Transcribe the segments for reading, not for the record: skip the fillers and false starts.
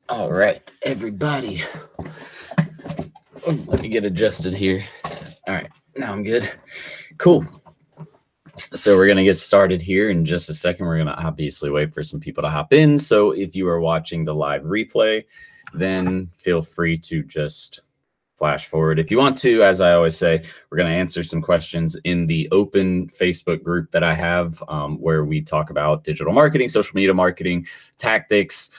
All right, everybody. Let me get adjusted here. All right, now I'm good. Cool. So we're going to get started here in just a second. We're going to obviously wait for some people to hop in. So if you are watching the live replay, then feel free to just flash forward. If you want to, as I always say, we're going to answer some questions in the open Facebook group that I have where we talk about digital marketing, social media marketing, tactics,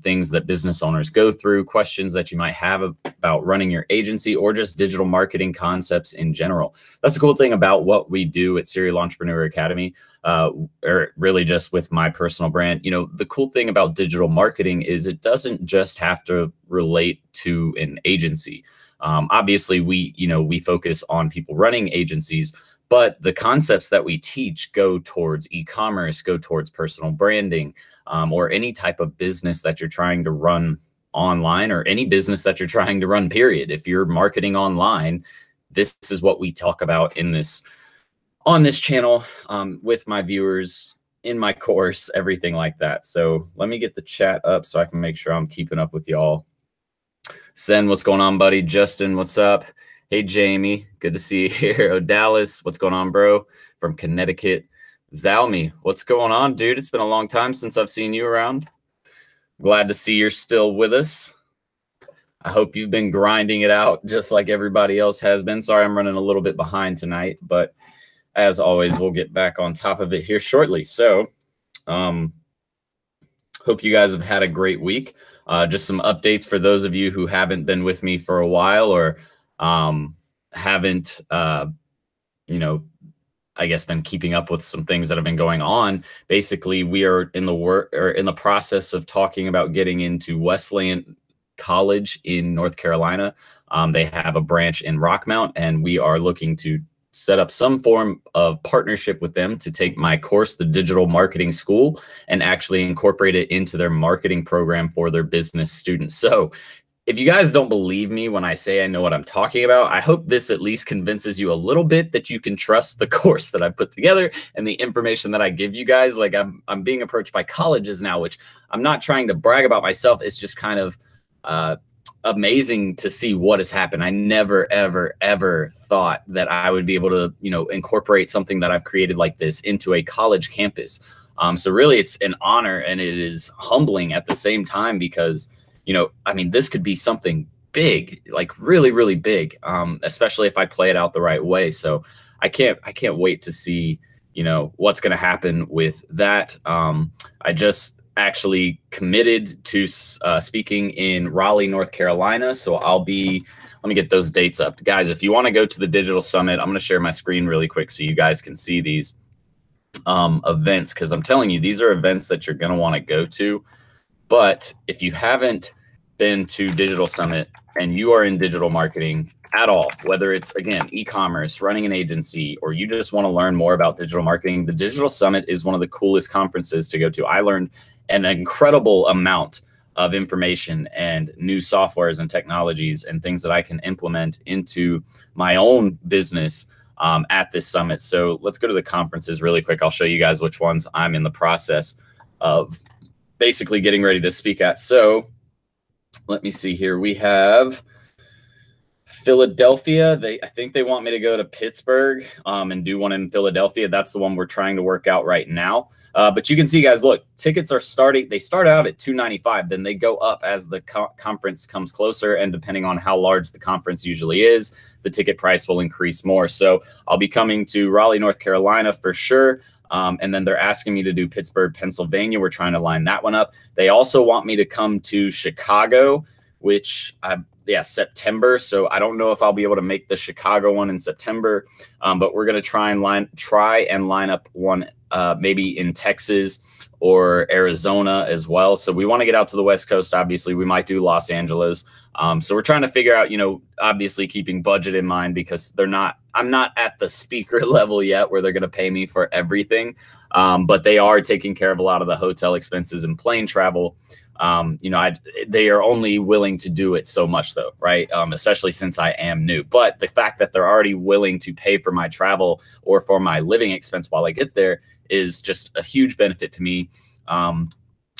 things that business owners go through, questions that you might have about running your agency or just digital marketing concepts in general. That's the cool thing about what we do at Serial Entrepreneur Academy, or really just with my personal brand. You know, the cool thing about digital marketing is it doesn't just have to relate to an agency. Obviously, we focus on people running agencies, but the concepts that we teach go towards e-commerce, go towards personal branding, or any type of business that you're trying to run online, or any business that you're trying to run, period. If you're marketing online, this is what we talk about on this channel, with my viewers, in my course, everything like that. So let me get the chat up so I can make sure I'm keeping up with y'all. Sen, what's going on, buddy? Justin, what's up? Hey, Jamie, good to see you here. Dallas, what's going on, bro? From Connecticut. Zalmi, what's going on, dude? It's been a long time since I've seen you around. Glad to see you're still with us. I hope you've been grinding it out just like everybody else has been. Sorry, I'm running a little bit behind tonight, but as always, we'll get back on top of it here shortly. So, hope you guys have had a great week. Just some updates for those of you who haven't been with me for a while, or haven't, I guess, been keeping up with some things that have been going on. Basically, we are in the process of talking about getting into Wesleyan College in North Carolina. They have a branch in Rockmount, and we are looking to set up some form of partnership with them to take my course, the Digital Marketing School, and actually incorporate it into their marketing program for their business students. So if you guys don't believe me when I say I know what I'm talking about, I hope this at least convinces you a little bit that you can trust the course that I put together and the information that I give you guys. Like, I'm being approached by colleges now, which I'm not trying to brag about myself. It's just kind of amazing to see what has happened. I never, ever, ever thought that I would be able to, incorporate something that I've created like this into a college campus. So really, it's an honor, and it is humbling at the same time, because this could be something big, like really, really big, especially if I play it out the right way. So I can't wait to see, what's going to happen with that. I just actually committed to speaking in Raleigh, North Carolina. So let me get those dates up. Guys, if you want to go to the Digital Summit, I'm going to share my screen really quick so you guys can see these events, because I'm telling you, these are events that you're going to want to go to. But if you haven't been to Digital Summit and you are in digital marketing at all, whether it's, again, e-commerce, running an agency, or you just want to learn more about digital marketing, the Digital Summit is one of the coolest conferences to go to. I learned an incredible amount of information and new softwares and technologies and things that I can implement into my own business at this summit. So let's go to the conferences really quick. I'll show you guys which ones I'm in the process of basically getting ready to speak at. So let me see here. We have Philadelphia. I think they want me to go to Pittsburgh and do one in Philadelphia. That's the one we're trying to work out right now. But you can see, guys, look, tickets are starting. They start out at $295. Then they go up as the conference comes closer. And depending on how large the conference usually is, the ticket price will increase more. So I'll be coming to Raleigh, North Carolina for sure. And then they're asking me to do Pittsburgh, Pennsylvania. We're trying to line that one up. They also want me to come to Chicago, which September. So I don't know if I'll be able to make the Chicago one in September, but we're going to try and line up one maybe in Texas or Arizona as well. So we want to get out to the West Coast. Obviously, we might do Los Angeles. So we're trying to figure out, obviously keeping budget in mind, because I'm not at the speaker level yet where they're going to pay me for everything. But they are taking care of a lot of the hotel expenses and plane travel. They are only willing to do it so much though, right? Especially since I am new. But the fact that they're already willing to pay for my travel or for my living expense while I get there is just a huge benefit to me.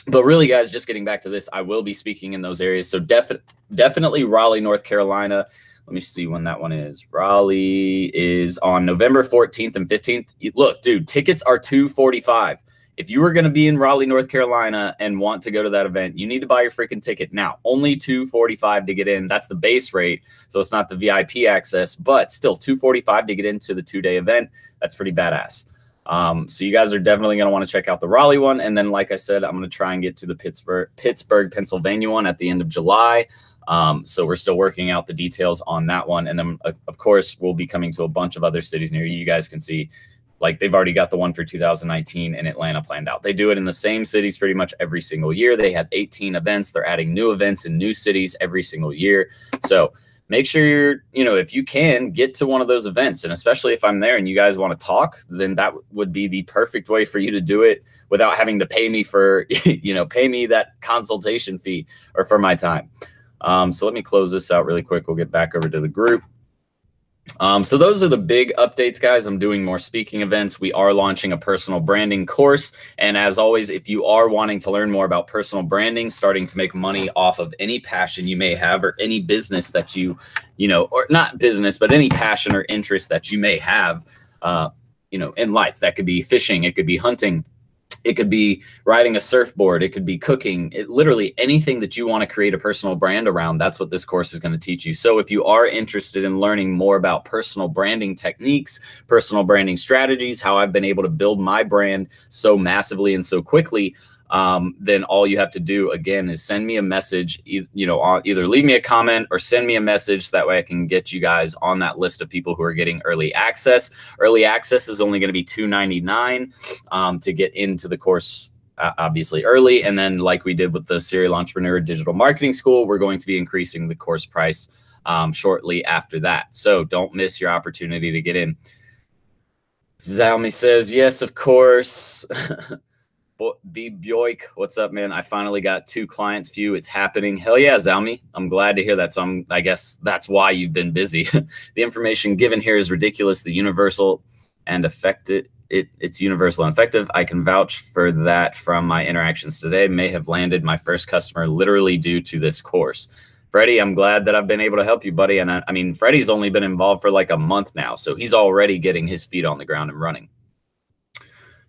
But really, guys, just getting back to this, I will be speaking in those areas. So definitely Raleigh, North Carolina. Let me see when that one is. Raleigh is on November 14th and 15th. Look, dude, tickets are $245. If you were going to be in Raleigh, North Carolina and want to go to that event, you need to buy your freaking ticket now. Only $245 to get in. That's the base rate. So it's not the VIP access, but still $245 to get into the 2-day event. That's pretty badass. So you guys are definitely going to want to check out the Raleigh one. And then, like I said, I'm going to try and get to the Pittsburgh, Pennsylvania one at the end of July. So we're still working out the details on that one. And then, of course, we'll be coming to a bunch of other cities near you. You guys can see, like, they've already got the one for 2019 in Atlanta planned out. They do it in the same cities pretty much every single year. They have 18 events. They're adding new events in new cities every single year. So make sure you're, if you can get to one of those events, and especially if I'm there and you guys want to talk, then that would be the perfect way for you to do it without having to pay me for, pay me that consultation fee or for my time. So let me close this out really quick. We'll get back over to the group. So those are the big updates, guys. I'm doing more speaking events. We are launching a personal branding course. And as always, if you are wanting to learn more about personal branding, starting to make money off of any passion you may have or any business that or not business, but any passion or interest that you may have, in life, that could be fishing, it could be hunting, it could be riding a surfboard, it could be cooking, literally anything that you want to create a personal brand around. That's what this course is going to teach you. So if you are interested in learning more about personal branding techniques, personal branding strategies, how I've been able to build my brand so massively and so quickly, then all you have to do, again, is send me a message, either leave me a comment or send me a message. That way I can get you guys on that list of people who are getting early access. Early access is only going to be $299 to get into the course, obviously early. And then, like we did with the Serial Entrepreneur Digital Marketing School, we're going to be increasing the course price shortly after that. So don't miss your opportunity to get in. Zalmi says, yes, of course. B. Bjoik, what's up, man? I finally got 2 clients view. It's happening. Hell yeah, Zalmi. I'm glad to hear that. So I guess that's why you've been busy. The information given here is ridiculous. The universal and effective. It's universal and effective. I can vouch for that from my interactions today. May have landed my first customer literally due to this course. Freddie, I'm glad that I've been able to help you, buddy. And I mean, Freddie's only been involved for like a month now, so he's already getting his feet on the ground and running.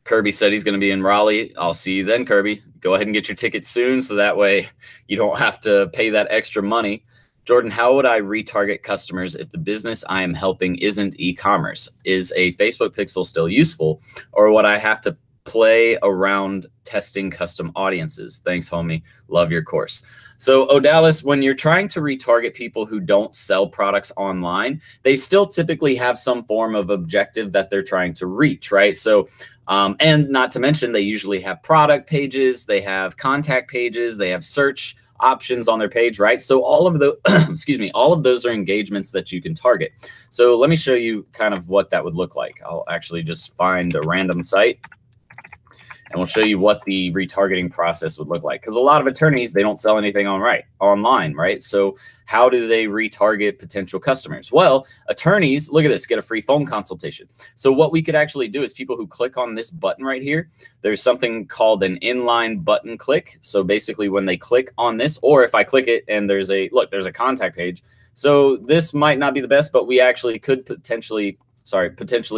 Kirby said he's going to be in Raleigh. I'll see you then, Kirby. Go ahead and get your tickets soon so that way you don't have to pay that extra money. Jordan, how would I retarget customers if the business I am helping isn't e-commerce? Is a Facebook pixel still useful, or would I have to play around testing custom audiences? Thanks, homie. Love your course. So, Odalis, when you're trying to retarget people who don't sell products online, they still typically have some form of objective that they're trying to reach, right? So, and not to mention, they usually have product pages, they have contact pages, they have search options on their page, right? So all of the, excuse me, all of those are engagements that you can target. So let me show you kind of what that would look like. I'll actually just find a random site and we'll show you what the retargeting process would look like. Because a lot of attorneys, they don't sell anything online, right? So how do they retarget potential customers? Well, attorneys, look at this, get a free phone consultation. So what we could actually do is people who click on this button right here, there's something called an inline button click. So basically when they click on this, or if I click it and there's a contact page. So this might not be the best, but we actually could potentially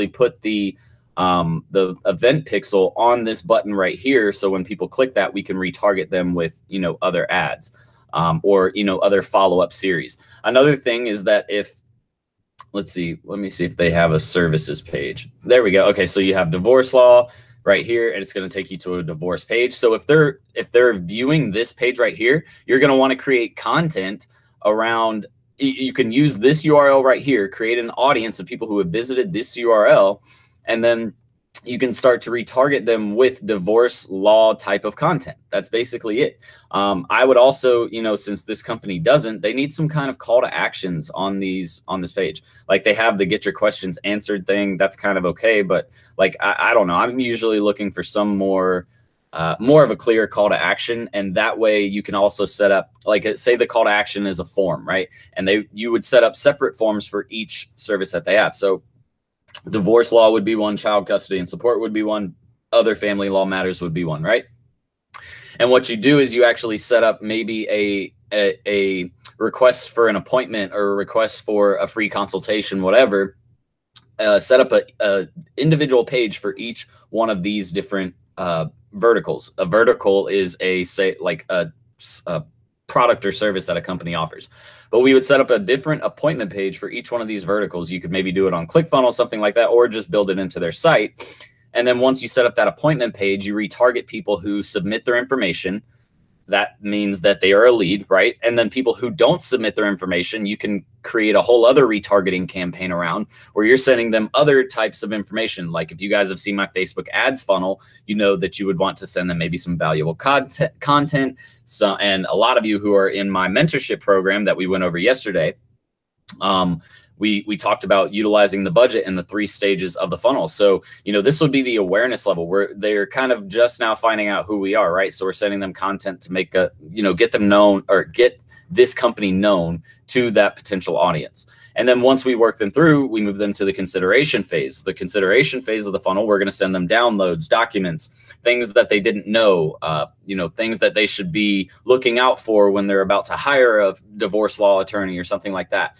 put the event pixel on this button right here. So when people click that, we can retarget them with, other ads, or, other follow-up series. Another thing is that if, let me see if they have a services page. There we go. Okay. So you have divorce law right here, and it's going to take you to a divorce page. So if they're viewing this page right here, you're going to want to create content around, you can use this URL right here, create an audience of people who have visited this URL, and then you can start to retarget them with divorce law type of content. That's basically it. I would also, since this company doesn't, they need some kind of call to actions on this page. Like they have the get your questions answered thing. That's kind of okay. But like, I don't know. I'm usually looking for some more of a clear call to action. And that way you can also set up, like say the call to action is a form, right? And you would set up separate forms for each service that they have. So divorce law would be one, child custody and support would be one, other family law matters would be one, right? And what you do is you actually set up maybe a request for an appointment or a request for a free consultation, whatever. Set up a individual page for each one of these different verticals. A vertical is a product or service that a company offers. But we would set up a different appointment page for each one of these verticals. You could maybe do it on ClickFunnels, something like that, or just build it into their site. And then once you set up that appointment page, you retarget people who submit their information. That means that they are a lead, right? And then people who don't submit their information, you can create a whole other retargeting campaign around where you're sending them other types of information. Like if you guys have seen my Facebook ads funnel, you know that you would want to send them maybe some valuable content. So, and a lot of you who are in my mentorship program that we went over yesterday, we talked about utilizing the budget and the 3 stages of the funnel. So, you know, this would be the awareness level where they're kind of just now finding out who we are, right? So we're sending them content to make get them known or get this company known to that potential audience. And then once we work them through, we move them to the consideration phase. The consideration phase of the funnel, we're going to send them downloads, documents, things that they didn't know, things that they should be looking out for when they're about to hire a divorce law attorney or something like that.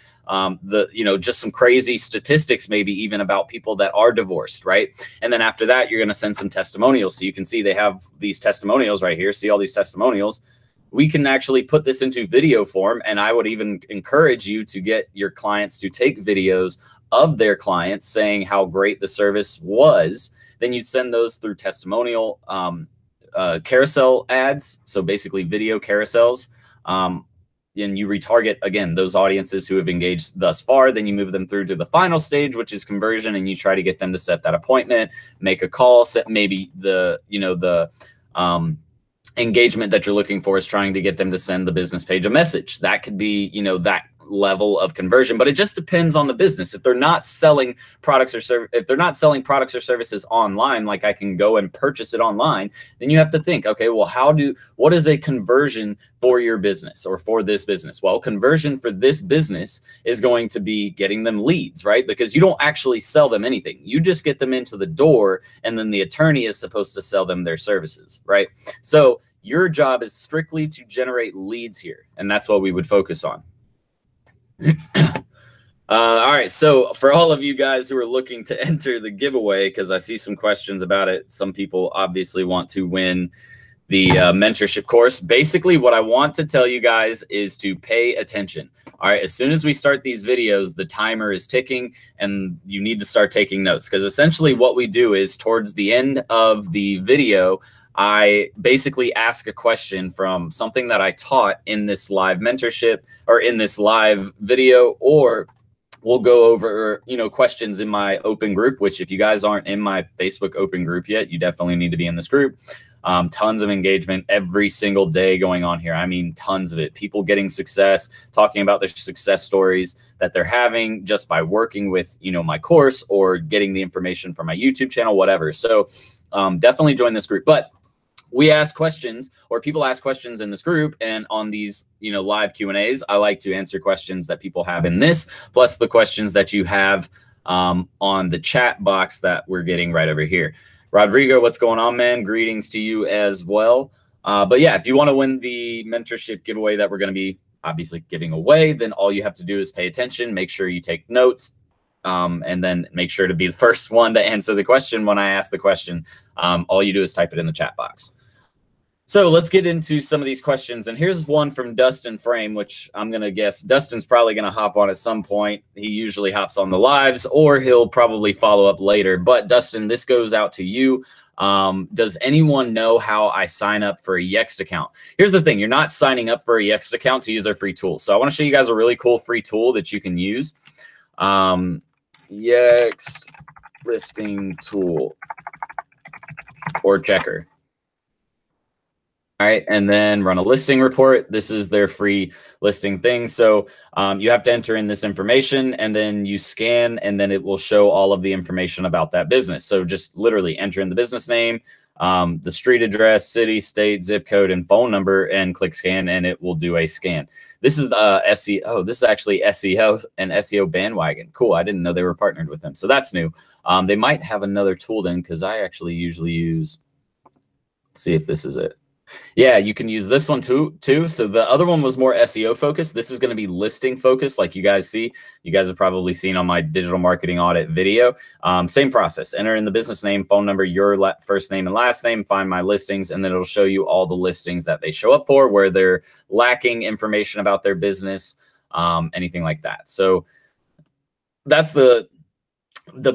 Just some crazy statistics, maybe even about people that are divorced, right? And then after that, you're going to send some testimonials. So you can see they have these testimonials right here. See all these testimonials. We can actually put this into video form. And I would even encourage you to get your clients to take videos of their clients saying how great the service was. Then you send those through testimonial carousel ads. So basically video carousels. And you retarget, again, those audiences who have engaged thus far. Then you move them through to the final stage, which is conversion, and you try to get them to set that appointment, make a call, set maybe the engagement that you're looking for is trying to get them to send the business page a message. That could be, that level of conversion, but it just depends on the business. If they're not selling products or services online, like I can go and purchase it online, then you have to think, okay, well, what is a conversion for your business or for this business? Well, conversion for this business is going to be getting them leads, right? Because you don't actually sell them anything. You just get them into the door, and then the attorney is supposed to sell them their services, right? So your job is strictly to generate leads here, and that's what we would focus on. All right, so for all of you guys who are looking to enter the giveaway, because I see some questions about it, some people obviously want to win the mentorship course. Basically, what I want to tell you guys is to pay attention. All right, as soon as we start these videos, the timer is ticking, and you need to start taking notes, because essentially what we do is towards the end of the video, I basically ask a question from something that I taught in this live mentorship or in this live video, or we'll go over, questions in my open group, which if you guys aren't in my Facebook open group yet, you definitely need to be in this group. Tons of engagement every single day going on here. I mean, tons of it. People getting success, talking about their success stories that they're having just by working with, my course or getting the information from my YouTube channel, whatever. So definitely join this group. But we ask questions, or people ask questions in this group, and on these, live Q&As, I like to answer questions that people have in this, plus the questions that you have on the chat box that we're getting right over here. Rodrigo, what's going on, man? Greetings to you as well. But yeah, if you want to win the mentorship giveaway that we're going to be obviously giving away, then all you have to do is pay attention, make sure you take notes, and then make sure to be the first one to answer the question when I ask the question. All you do is type it in the chat box. So let's get into some of these questions. And here's one from Dustin Frame, which I'm going to guess Dustin's probably going to hop on at some point. He usually hops on the lives, or he'll probably follow up later. But Dustin, this goes out to you. Does anyone know how I sign up for a Yext account? Here's the thing. You're not signing up for a Yext account to use their free tool. So I want to show you guys a really cool free tool that you can use. Yext listing tool or checker. All right, and then run a listing report. This is their free listing thing. So you have to enter in this information, and then you scan, and then it will show all of the information about that business. So just literally enter in the business name, the street address, city, state, zip code, and phone number, and click scan, and it will do a scan. This is SEO. This is actually SEO and SEO Bandwagon. Cool. I didn't know they were partnered with them. So that's new. They might have another tool then, because I actually usually use, let's see if this is it. Yeah, you can use this one too. So the other one was more SEO focused. This is going to be listing focused, like you guys see. You guys have probably seen on my digital marketing audit video. Same process. Enter in the business name, phone number, your first name and last name, find my listings, and then it'll show you all the listings that they show up for, where they're lacking information about their business, anything like that. So that's the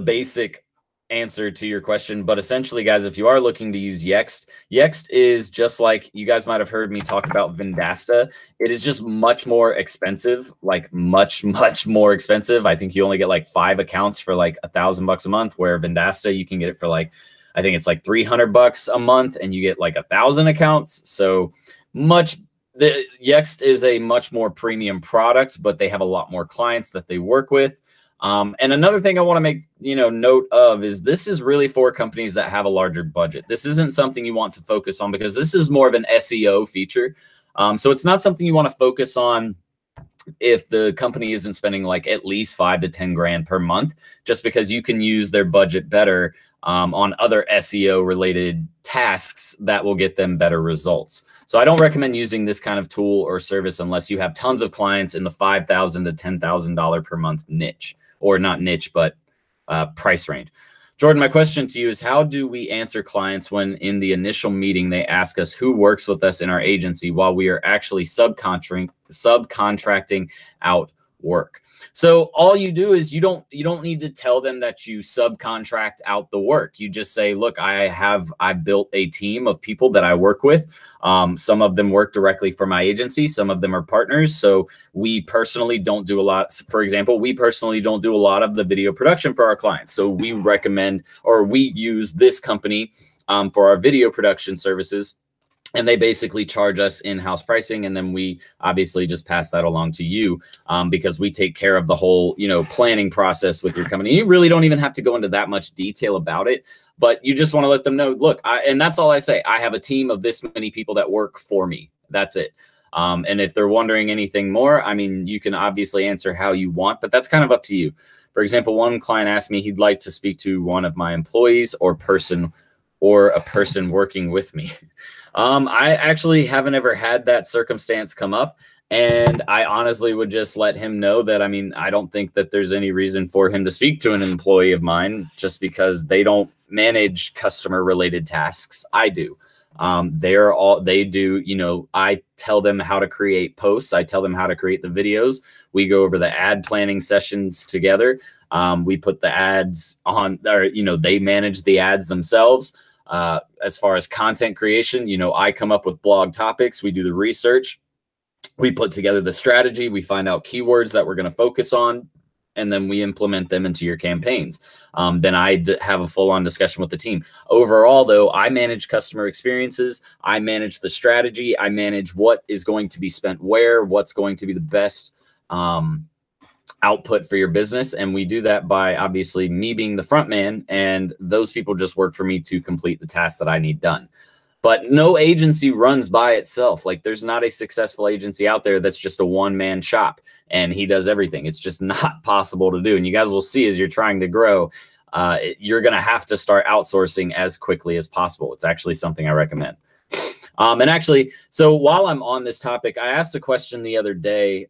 basic answer to your question. But essentially, guys, if you are looking to use Yext is just like, you guys might have heard me talk about Vendasta. It is just much more expensive, like much more expensive. I think you only get like 5 accounts for like $1,000 a month, where Vendasta, you can get it for like, I think it's like $300 a month, and you get like 1,000 accounts. So the Yext is a much more premium product, but they have a lot more clients that they work with. And another thing I want to make, note of is this is really for companies that have a larger budget. This isn't something you want to focus on, because this is more of an SEO feature. So it's not something you want to focus on if the company isn't spending like at least 5 to 10 grand per month, just because you can use their budget better on other SEO related tasks that will get them better results. So I don't recommend using this kind of tool or service unless you have tons of clients in the $5,000 to $10,000 per month niche. Or not niche, but price range. Jordan, my question to you is, how do we answer clients when in the initial meeting they ask us who works with us in our agency while we are actually subcontracting out work? So all you do is you don't need to tell them that you subcontract out the work. You just say, look, I built a team of people that I work with. Some of them work directly for my agency. Some of them are partners. So we personally don't do a lot. For example, we personally don't do a lot of the video production for our clients. So we recommend, or we use this company for our video production services. And they basically charge us in-house pricing, and then we obviously just pass that along to you because we take care of the whole, planning process with your company. You really don't even have to go into that much detail about it, but you just want to let them know, look, and that's all I say. I have a team of this many people that work for me. That's it. And if they're wondering anything more, I mean, you can obviously answer how you want, but that's kind of up to you. For example, one client asked me he'd like to speak to one of my employees or a person working with me. I actually haven't ever had that circumstance come up, and I honestly would just let him know that, I mean, I don't think that there's any reason for him to speak to an employee of mine just because they don't manage customer related tasks. I do. They do, I tell them how to create posts. I tell them how to create the videos. We go over the ad planning sessions together. We put the ads on, or, they manage the ads themselves. As far as content creation, I come up with blog topics. We do the research. We put together the strategy. We find out keywords that we're going to focus on, and then we implement them into your campaigns. Then I have a full-on discussion with the team. Overall, though, I manage customer experiences. I manage the strategy. I manage what is going to be spent where, what's going to be the best output for your business. And we do that by obviously me being the front man, and those people just work for me to complete the tasks that I need done. But no agency runs by itself. Like, there's not a successful agency out there that's just a one-man shop and he does everything. It's just not possible to do. And you guys will see as you're trying to grow, you're going to have to start outsourcing as quickly as possible. It's actually something I recommend. And actually, so while I'm on this topic, I asked a question the other day,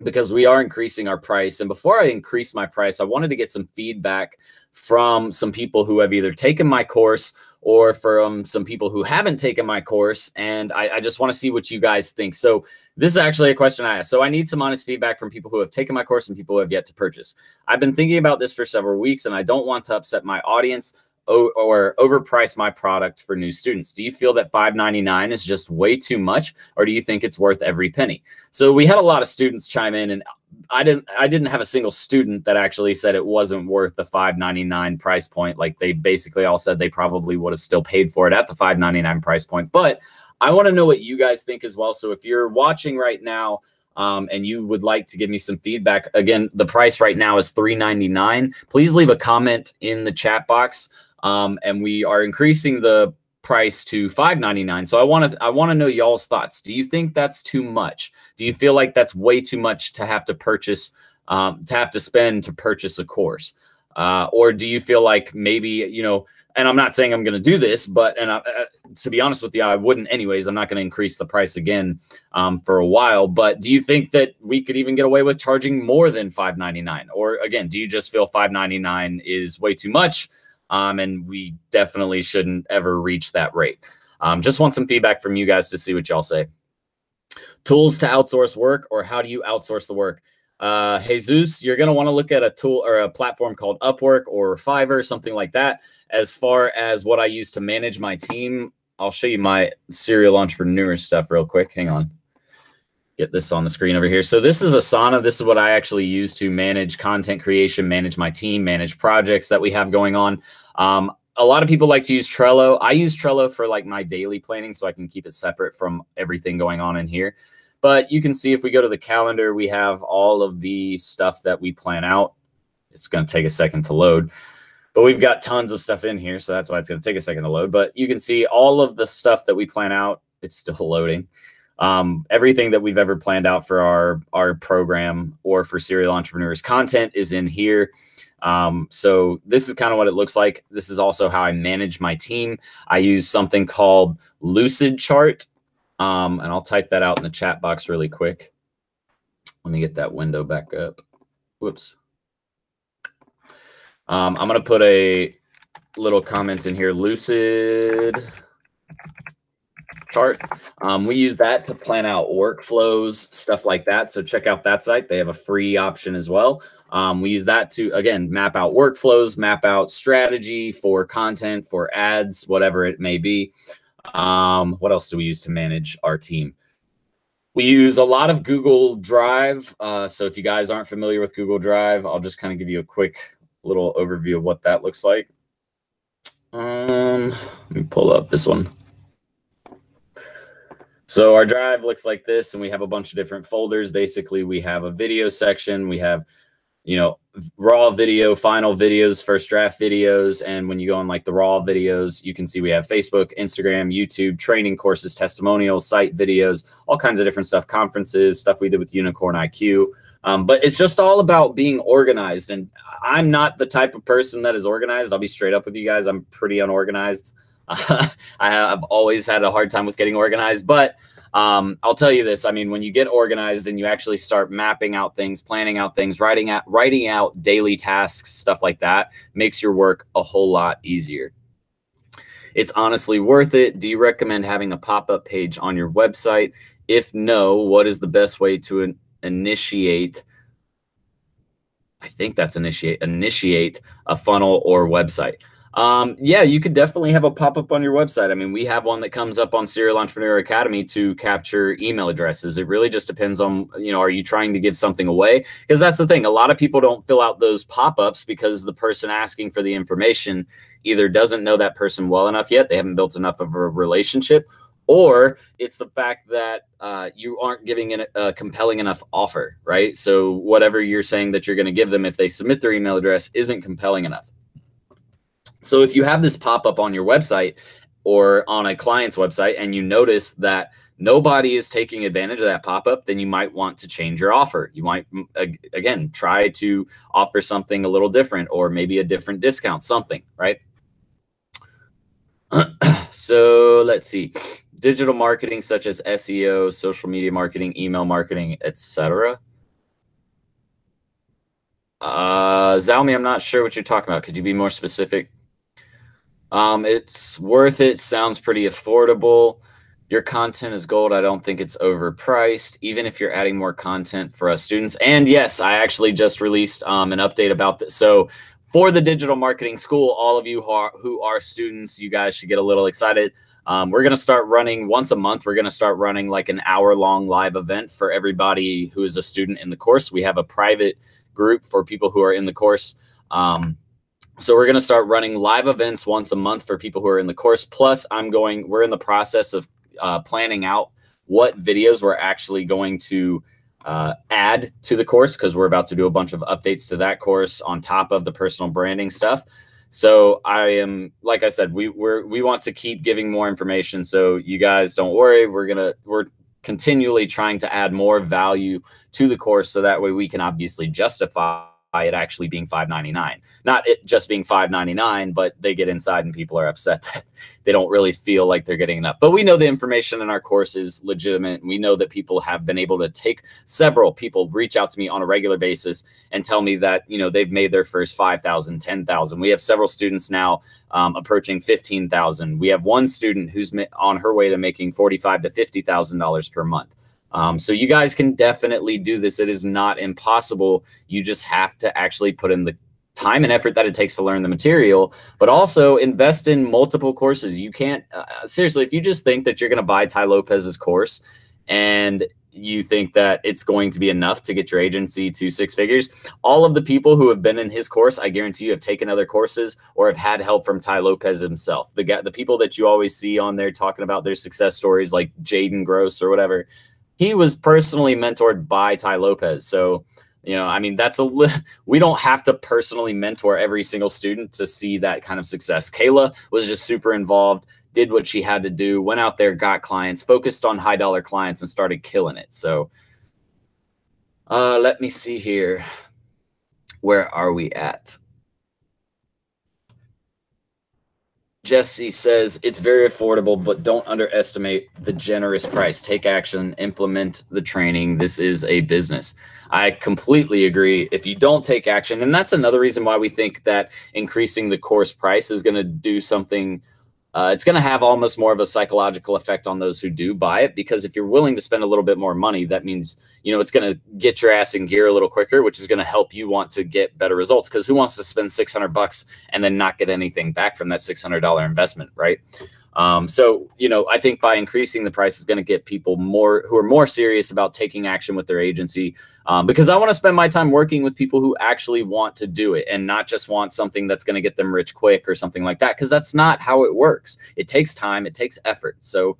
because we are increasing our price. And before I increase my price, I wanted to get some feedback from some people who have either taken my course or from some people who haven't taken my course. And I just want to see what you guys think. So this is actually a question I asked. So I need some honest feedback from people who have taken my course and people who have yet to purchase. I've been thinking about this for several weeks, and I don't want to upset my audience or overprice my product for new students. Do you feel that $5.99 is just way too much, or do you think it's worth every penny? So we had a lot of students chime in, and I didn't have a single student that actually said it wasn't worth the $5.99 price point. Like, they basically all said they probably would have still paid for it at the $5.99 price point. But I want to know what you guys think as well. So if you're watching right now, and you would like to give me some feedback, again, the price right now is $3.99. Please leave a comment in the chat box. And we are increasing the price to $5.99. So I want to know y'all's thoughts. Do you think that's too much? Do you feel like that's way too much to have to purchase, to have to spend to purchase a course? Or do you feel like maybe, you know, and I'm not saying I'm going to do this, but to be honest with you, I wouldn't anyways. I'm not going to increase the price again for a while. But do you think that we could even get away with charging more than $5.99? Or again, do you just feel $5.99 is way too much, and we definitely shouldn't ever reach that rate? Just want some feedback from you guys to see what y'all say. Tools to outsource work, or how do you outsource the work? Jesus, you're going to want to look at a tool or a platform called Upwork or Fiverr, something like that. As far as what I use to manage my team, I'll show you my serial entrepreneur stuff real quick. Hang on. Get this on the screen over here. So this is Asana. This is what I actually use to manage content creation, manage my team, manage projects that we have going on. A lot of people like to use Trello. I use Trello for like my daily planning so I can keep it separate from everything going on in here. But you can see if we go to the calendar, we have all of the stuff that we plan out. It's going to take a second to load, but we've got tons of stuff in here. So that's why it's going to take a second to load. But you can see all of the stuff that we plan out. It's still loading. Everything that we've ever planned out for our program or for serial entrepreneurs content is in here. So this is kind of what it looks like. This is also how I manage my team. I use something called Lucid Chart. And I'll type that out in the chat box really quick. Let me get that window back up. Whoops. I'm going to put a little comment in here, Lucid Chart. We use that to plan out workflows, stuff like that. So check out that site. They have a free option as well. We use that to, again, map out workflows, map out strategy for content, for ads, whatever it may be. What else do we use to manage our team? We use a lot of Google Drive. So if you guys aren't familiar with Google Drive, I'll just kind of give you a quick little overview of what that looks like. Let me pull up this one. So our drive looks like this, and we have a bunch of different folders. Basically, we have a video section. We have, you know, raw video, final videos, first draft videos. And when you go on like the raw videos, you can see we have Facebook, Instagram, YouTube, training courses, testimonials, site videos, all kinds of different stuff, conferences, stuff we did with Unicorn IQ. But it's just all about being organized. And I'm not the type of person that is organized. I'll be straight up with you guys. I'm pretty unorganized. I've always had a hard time with getting organized, but I'll tell you this. I mean, when you get organized and you actually start mapping out things, planning out things, writing out daily tasks, stuff like that, makes your work a whole lot easier. It's honestly worth it. Do you recommend having a pop-up page on your website? If no, what is the best way to initiate? I think that's initiate a funnel or website. Yeah, you could definitely have a pop-up on your website. I mean, we have one that comes up on Serial Entrepreneur Academy to capture email addresses. It really just depends on, you know, are you trying to give something away? Because that's the thing. A lot of people don't fill out those pop-ups because the person asking for the information either doesn't know that person well enough yet. They haven't built enough of a relationship, or it's the fact that you aren't giving a compelling enough offer, right? So whatever you're saying that you're going to give them if they submit their email address isn't compelling enough. So if you have this pop-up on your website or on a client's website and you notice that nobody is taking advantage of that pop-up, then you might want to change your offer. You might, again, try to offer something a little different, or maybe a different discount, something, right? So let's see. Digital marketing such as SEO, social media marketing, email marketing, etc. Zalmi, I'm not sure what you're talking about. Could you be more specific? It's worth it. Sounds pretty affordable. Your content is gold. I don't think it's overpriced, even if you're adding more content for us students. And yes, I actually just released an update about this. So for the digital marketing school, all of you who are students, you guys should get a little excited. We're going to start running once a month. We're going to start running like an hour-long live event for everybody who is a student in the course. We have a private group for people who are in the course. So we're going to start running live events once a month for people who are in the course. Plus, we're in the process of planning out what videos we're actually going to add to the course, because we're about to do a bunch of updates to that course on top of the personal branding stuff. So like I said, we want to keep giving more information. So you guys don't worry. We're continually trying to add more value to the course, so that way we can obviously justify it actually being $5.99. Not it just being $5.99, but they get inside and people are upset that they don't really feel like they're getting enough. But we know the information in our course is legitimate. We know that people have been able to take, several people reach out to me on a regular basis and tell me that, you know, they've made their first 5,000, 10,000. We have several students now approaching 15,000. We have one student who's on her way to making $45,000 to $50,000 per month. So you guys can definitely do this. It is not impossible. You just have to actually put in the time and effort that it takes to learn the material, but also invest in multiple courses. You can't, seriously, if you just think that you're going to buy Tai Lopez's course and you think that it's going to be enough to get your agency to 6 figures, all of the people who have been in his course, I guarantee you have taken other courses or have had help from Tai Lopez himself. The people that you always see on there talking about their success stories, like Jaden Gross or whatever, he was personally mentored by Tai Lopez. So, you know, I mean, we don't have to personally mentor every single student to see that kind of success. Kayla was just super involved, did what she had to do, went out there, got clients, focused on high dollar clients and started killing it. So let me see here. Where are we at? Jesse says, it's very affordable, but don't underestimate the generous price. Take action, implement the training. This is a business. I completely agree. If you don't take action, and that's another reason why we think that increasing the course price is going to do something. It's going to have almost more of a psychological effect on those who do buy it, because if you're willing to spend a little bit more money, that means, you know, it's going to get your ass in gear a little quicker, which is going to help you want to get better results. Because who wants to spend $600 and then not get anything back from that $600 investment, right? So, you know, I think by increasing the price is going to get people who are more serious about taking action with their agency, because I want to spend my time working with people who actually want to do it and not just want something that's going to get them rich quick or something like that, because that's not how it works. It takes time, it takes effort. So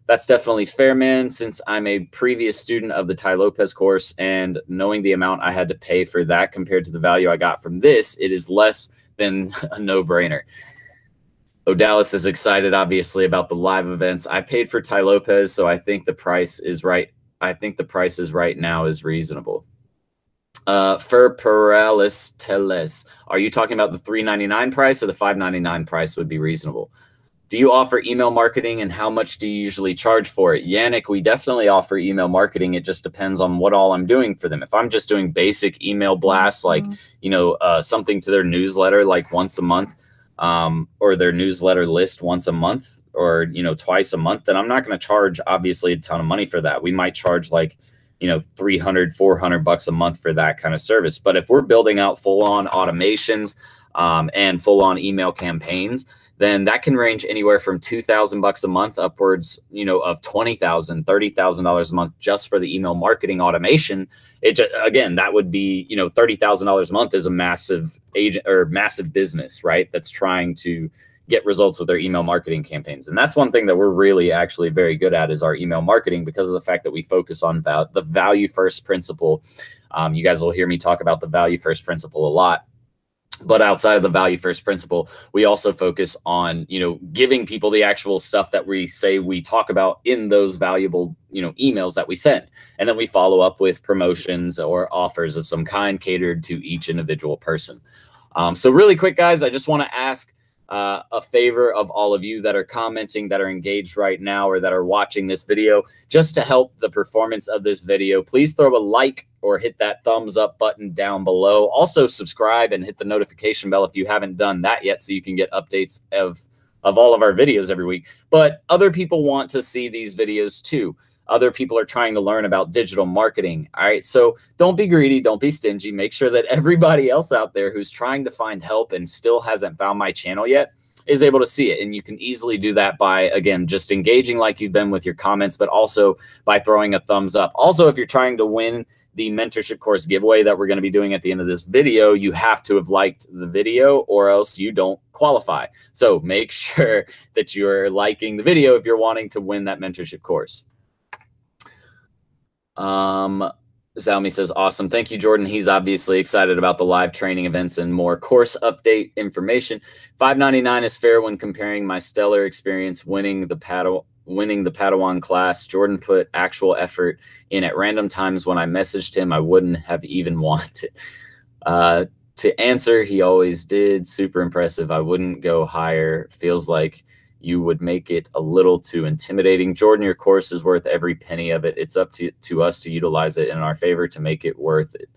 that's definitely fair, man. Since I'm a previous student of the Tai Lopez course and knowing the amount I had to pay for that compared to the value I got from this, it is less than a no-brainer. Odalis is excited, obviously, about the live events. I paid for Tai Lopez, so I think the price is right. I think the prices right now is reasonable. For Perales Teles, are you talking about the $3.99 price or the $5.99 price would be reasonable? Do you offer email marketing, and how much do you usually charge for it? Yannick, we definitely offer email marketing. It just depends on what all I'm doing for them. If I'm just doing basic email blasts, like, you know, something to their newsletter like once a month, or their newsletter list once a month, or, you know, twice a month, then I'm not going to charge obviously a ton of money for that. We might charge like, you know, $300, $400 a month for that kind of service. But if we're building out full-on automations and full-on email campaigns, then that can range anywhere from $2,000 a month upwards, you know, of $20,000, $30,000 a month just for the email marketing automation. Again, that would be, you know, $30,000 a month is a massive agent or massive business, right? That's trying to get results with their email marketing campaigns. And that's one thing that we're really actually very good at, is our email marketing, because of the fact that we focus on the value first principle. You guys will hear me talk about the value first principle a lot. But outside of the value first principle, we also focus on, you know, giving people the actual stuff that we say we talk about in those valuable, you know, emails that we send. And then we follow up with promotions or offers of some kind catered to each individual person. So really quick, guys, I just want to ask a favor of all of you that are commenting, that are engaged right now, or that are watching this video, just to help the performance of this video. Please throw a like or hit that thumbs up button down below. Also subscribe and hit the notification bell if you haven't done that yet, so you can get updates of all of our videos every week. But other people want to see these videos too. Other people are trying to learn about digital marketing. All right. So don't be greedy. Don't be stingy. Make sure that everybody else out there who's trying to find help and still hasn't found my channel yet is able to see it. And you can easily do that by, again, just engaging like you've been with your comments, but also by throwing a thumbs up. Also, if you're trying to win the mentorship course giveaway that we're going to be doing at the end of this video, you have to have liked the video or else you don't qualify. So make sure that you're liking the video if you're wanting to win that mentorship course. Zalmi says, awesome. Thank you, Jordan. He's obviously excited about the live training events and more course update information. $5.99 is fair when comparing my stellar experience winning the Padawan class. Jordan put actual effort in at random times when I messaged him I wouldn't have even wanted. To answer, he always did. Super impressive. I wouldn't go higher. Feels like you would make it a little too intimidating. Jordan, your course is worth every penny of it. It's up to us to utilize it in our favor to make it worth it.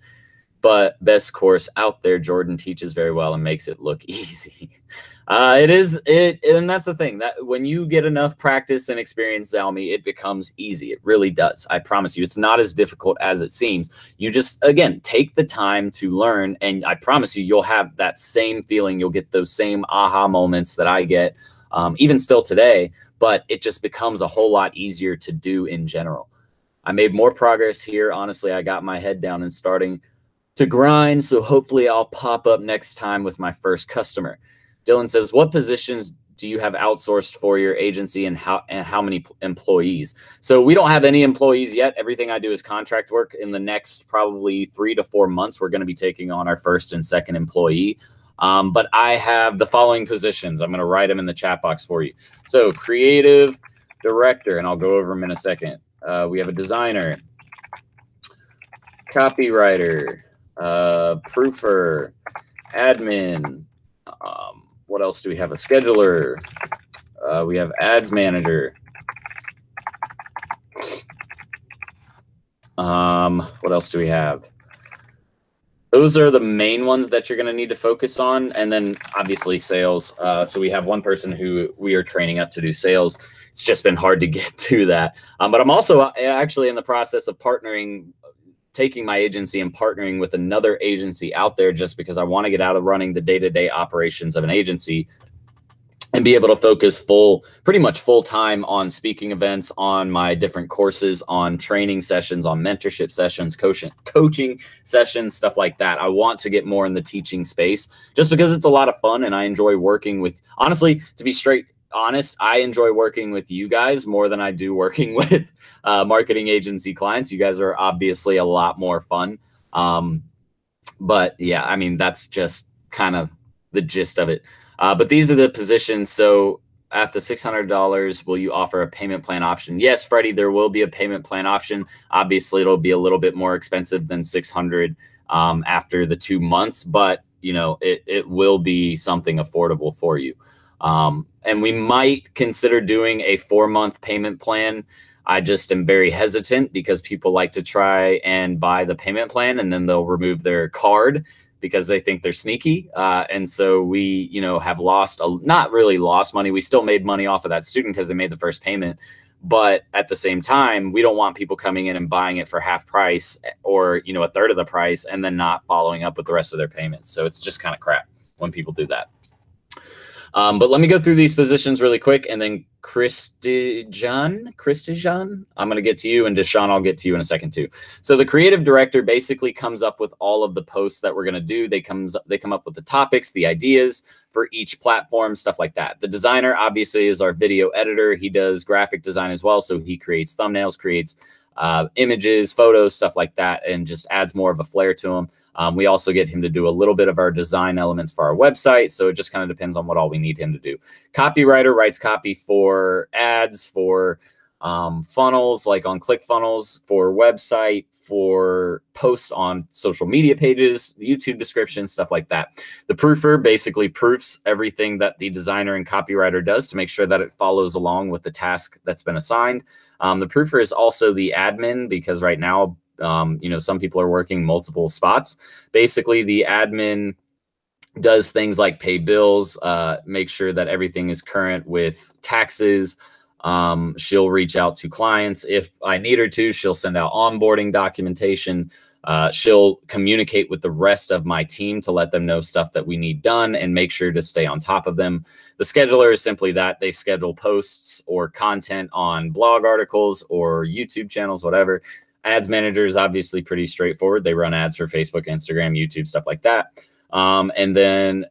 But best course out there. Jordan teaches very well and makes it look easy. And that's the thing, that when you get enough practice and experience, Zalmi, it becomes easy. It really does. I promise you, it's not as difficult as it seems. You just, again, take the time to learn, and I promise you, you'll have that same feeling. You'll get those same aha moments that I get, even still today, but it just becomes a whole lot easier to do in general. I made more progress here. Honestly, I got my head down and starting to grind, so hopefully I'll pop up next time with my first customer. Dylan says, what positions do you have outsourced for your agency, and how many employees? So we don't have any employees yet. Everything I do is contract work. In the next probably 3 to 4 months, we're going to be taking on our first and second employee. But I have the following positions. I'm going to write them in the chat box for you. So creative director, and I'll go over them in a second. We have a designer, copywriter, proofer, admin. What else do we have? A scheduler. We have ads manager. What else do we have? Those are the main ones that you're going to need to focus on. And then obviously sales. So we have one person who we are training up to do sales. It's just been hard to get to that. But I'm also actually in the process of taking my agency and partnering with another agency out there, just because I want to get out of running the day-to-day operations of an agency and be able to focus pretty much full time on speaking events, on my different courses, on training sessions, on mentorship sessions, coaching sessions, stuff like that. I want to get more in the teaching space just because it's a lot of fun, and I enjoy working with, honestly, to be straight honest, I enjoy working with you guys more than I do working with marketing agency clients. You guys are obviously a lot more fun. But yeah, I mean, that's just kind of the gist of it. But these are the positions. So at the $600, will you offer a payment plan option? Yes, Freddie, there will be a payment plan option. Obviously, it'll be a little bit more expensive than $600 after the 2 months, but you know, it will be something affordable for you. And we might consider doing a 4-month payment plan. I just am very hesitant because people like to try and buy the payment plan and then they'll remove their card because they think they're sneaky. And so we, you know, have not really lost money. We still made money off of that student because they made the first payment. But at the same time, we don't want people coming in and buying it for half price or, you know, a third of the price and then not following up with the rest of their payments. So it's just kind of crap when people do that. But let me go through these positions really quick, and then Christijan, I'm going to get to you, and Deshaun, I'll get to you in a second too. So the creative director basically comes up with all of the posts that we're going to do. They come up with the topics, the ideas for each platform, stuff like that. The designer obviously is our video editor. He does graphic design as well. So he creates thumbnails, creates images, photos, stuff like that, and just adds more of a flair to them. We also get him to do a little bit of our design elements for our website. So it just kind of depends on what all we need him to do. Copywriter writes copy for ads, for funnels, like on ClickFunnels, for website, for posts on social media pages, YouTube descriptions, stuff like that. The proofer basically proofs everything that the designer and copywriter does to make sure that it follows along with the task that's been assigned. The proofer is also the admin because right now, you know, some people are working multiple spots. Basically, the admin does things like pay bills, make sure that everything is current with taxes. She'll reach out to clients if I need her to. She'll send out onboarding documentation. She'll communicate with the rest of my team to let them know stuff that we need done and make sure to stay on top of them. The scheduler is simply that. They schedule posts or content on blog articles or YouTube channels, whatever. Ads manager is obviously pretty straightforward. They run ads for Facebook, Instagram, YouTube, stuff like that. And then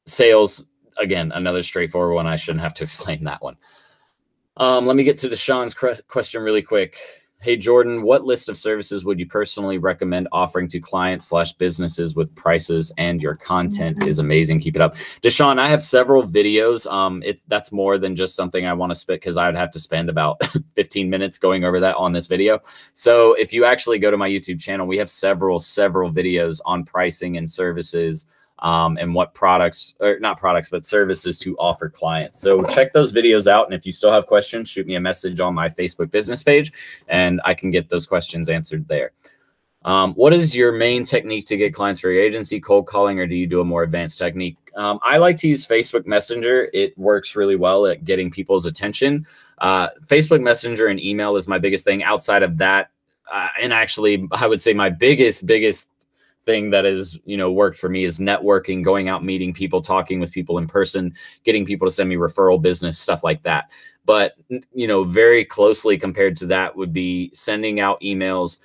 sales, again, another straightforward one. I shouldn't have to explain that one. Let me get to Deshaun's question really quick. Hey, Jordan, what list of services would you personally recommend offering to clients / businesses with prices, and your content is amazing. Keep it up. Deshaun, I have several videos. That's more than just something I want to spit, because I would have to spend about 15 minutes going over that on this video. So if you actually go to my YouTube channel, we have several videos on pricing and services, and what products, or not products, but services to offer clients. So check those videos out. And if you still have questions, shoot me a message on my Facebook business page and I can get those questions answered there. What is your main technique to get clients for your agency? Cold calling, or do you do a more advanced technique? I like to use Facebook Messenger. It works really well at getting people's attention. Facebook Messenger and email is my biggest thing. Outside of that, and actually, I would say my biggest thing that has, worked for me is networking, going out, meeting people, talking with people in person, getting people to send me referral business, stuff like that. But, very closely compared to that would be sending out emails,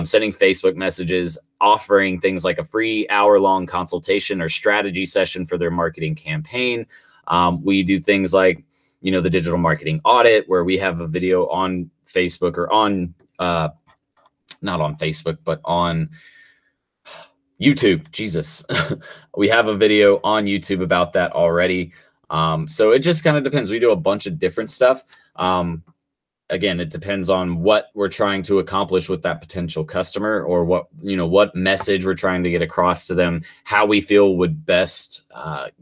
sending Facebook messages, offering things like a free hour-long consultation or strategy session for their marketing campaign. We do things like, the digital marketing audit, where we have a video on Facebook, or on, not on Facebook, but on YouTube. Jesus. We have a video on YouTube about that already. So it just kind of depends. We do a bunch of different stuff. Again, it depends on what we're trying to accomplish with that potential customer, or what message we're trying to get across to them, how we feel would best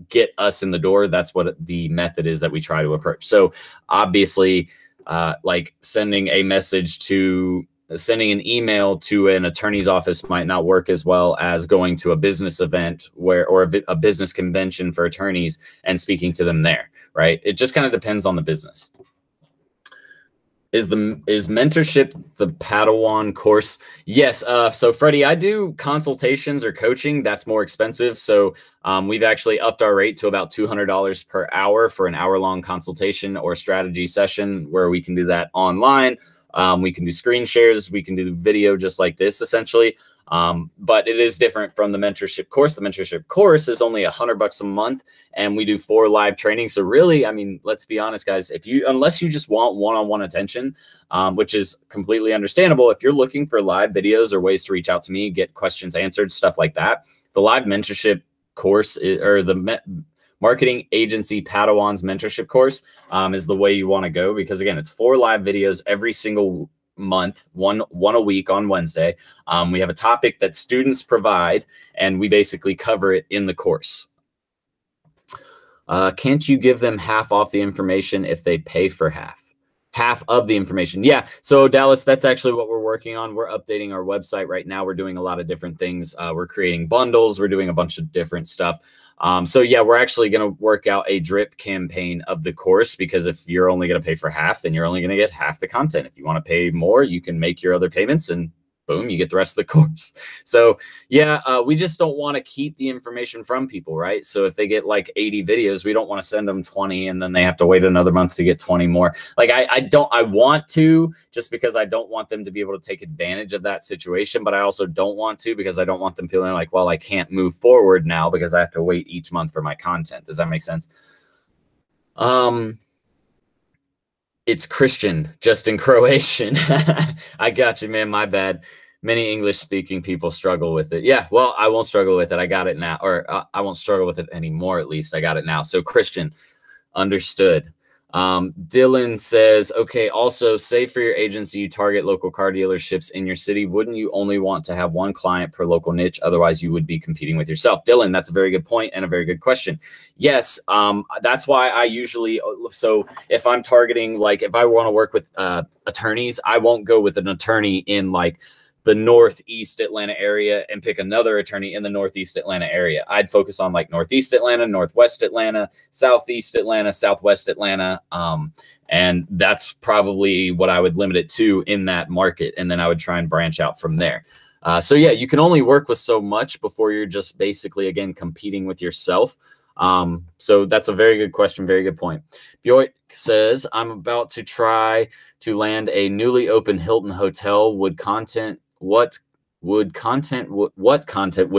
get us in the door. That's what the method is that we try to approach. So obviously, like sending an email to an attorney's office might not work as well as going to a business event or a business convention for attorneys and speaking to them there, right? It just kind of depends on the business. Is mentorship the Padawan course? Yes. So Freddie, I do consultations or coaching. That's more expensive. So we've actually upped our rate to about $200 per hour for an hour-long consultation or strategy session, where we can do that online. We can do screen shares. We can do video just like this, essentially. But it is different from the mentorship course. The mentorship course is only $100 a month, and we do 4 live trainings. So really, I mean, let's be honest, guys, unless you just want one-on-one attention, which is completely understandable. If you're looking for live videos or ways to reach out to me, get questions answered, stuff like that, the live mentorship course or the Marketing Agency Padawans mentorship course is the way you want to go, because again, it's 4 live videos every single month, one a week on Wednesday. We have a topic that students provide, and we basically cover it in the course. Can't you give them half off the information if they pay for half of the information? Yeah. So Dallas, that's actually what we're working on. We're updating our website right now. We're doing a lot of different things. We're creating bundles. We're doing a bunch of different stuff. So yeah, we're actually going to work out a drip campaign of the course, because if you're only going to pay for half, then you're only going to get half the content. If you want to pay more, you can make your other payments, and boom, you get the rest of the course. So yeah, we just don't want to keep the information from people, right? So if they get like 80 videos, we don't want to send them 20 and then they have to wait another month to get 20 more. Like I want to, just because I don't want them to be able to take advantage of that situation, but I also don't want to, because I don't want them feeling like, well, I can't move forward now because I have to wait each month for my content. Does that make sense? It's Christian, just in Croatian. I got you, man. My bad. Many English-speaking people struggle with it. Yeah, well, I won't struggle with it. I got it now. Or I won't struggle with it anymore, at least. I got it now. So Christian, understood. Dylan says, okay, also, say for your agency, you target local car dealerships in your city. Wouldn't you only want to have 1 client per local niche? Otherwise, you would be competing with yourself. Dylan, that's a very good point and a very good question. Yes, that's why I usually, so if I'm targeting, like if I want to work with attorneys, I won't go with an attorney in like the Northeast Atlanta area and pick another attorney in the Northeast Atlanta area. I'd focus on like Northeast Atlanta, Northwest Atlanta, Southeast Atlanta, Southwest Atlanta. And that's probably what I would limit it to in that market. And then I would try and branch out from there. So yeah, you can only work with so much before you're just basically, again, competing with yourself. So that's a very good question. Very good point. Bjoik says, I'm about to try to land a newly opened Hilton hotel. What content would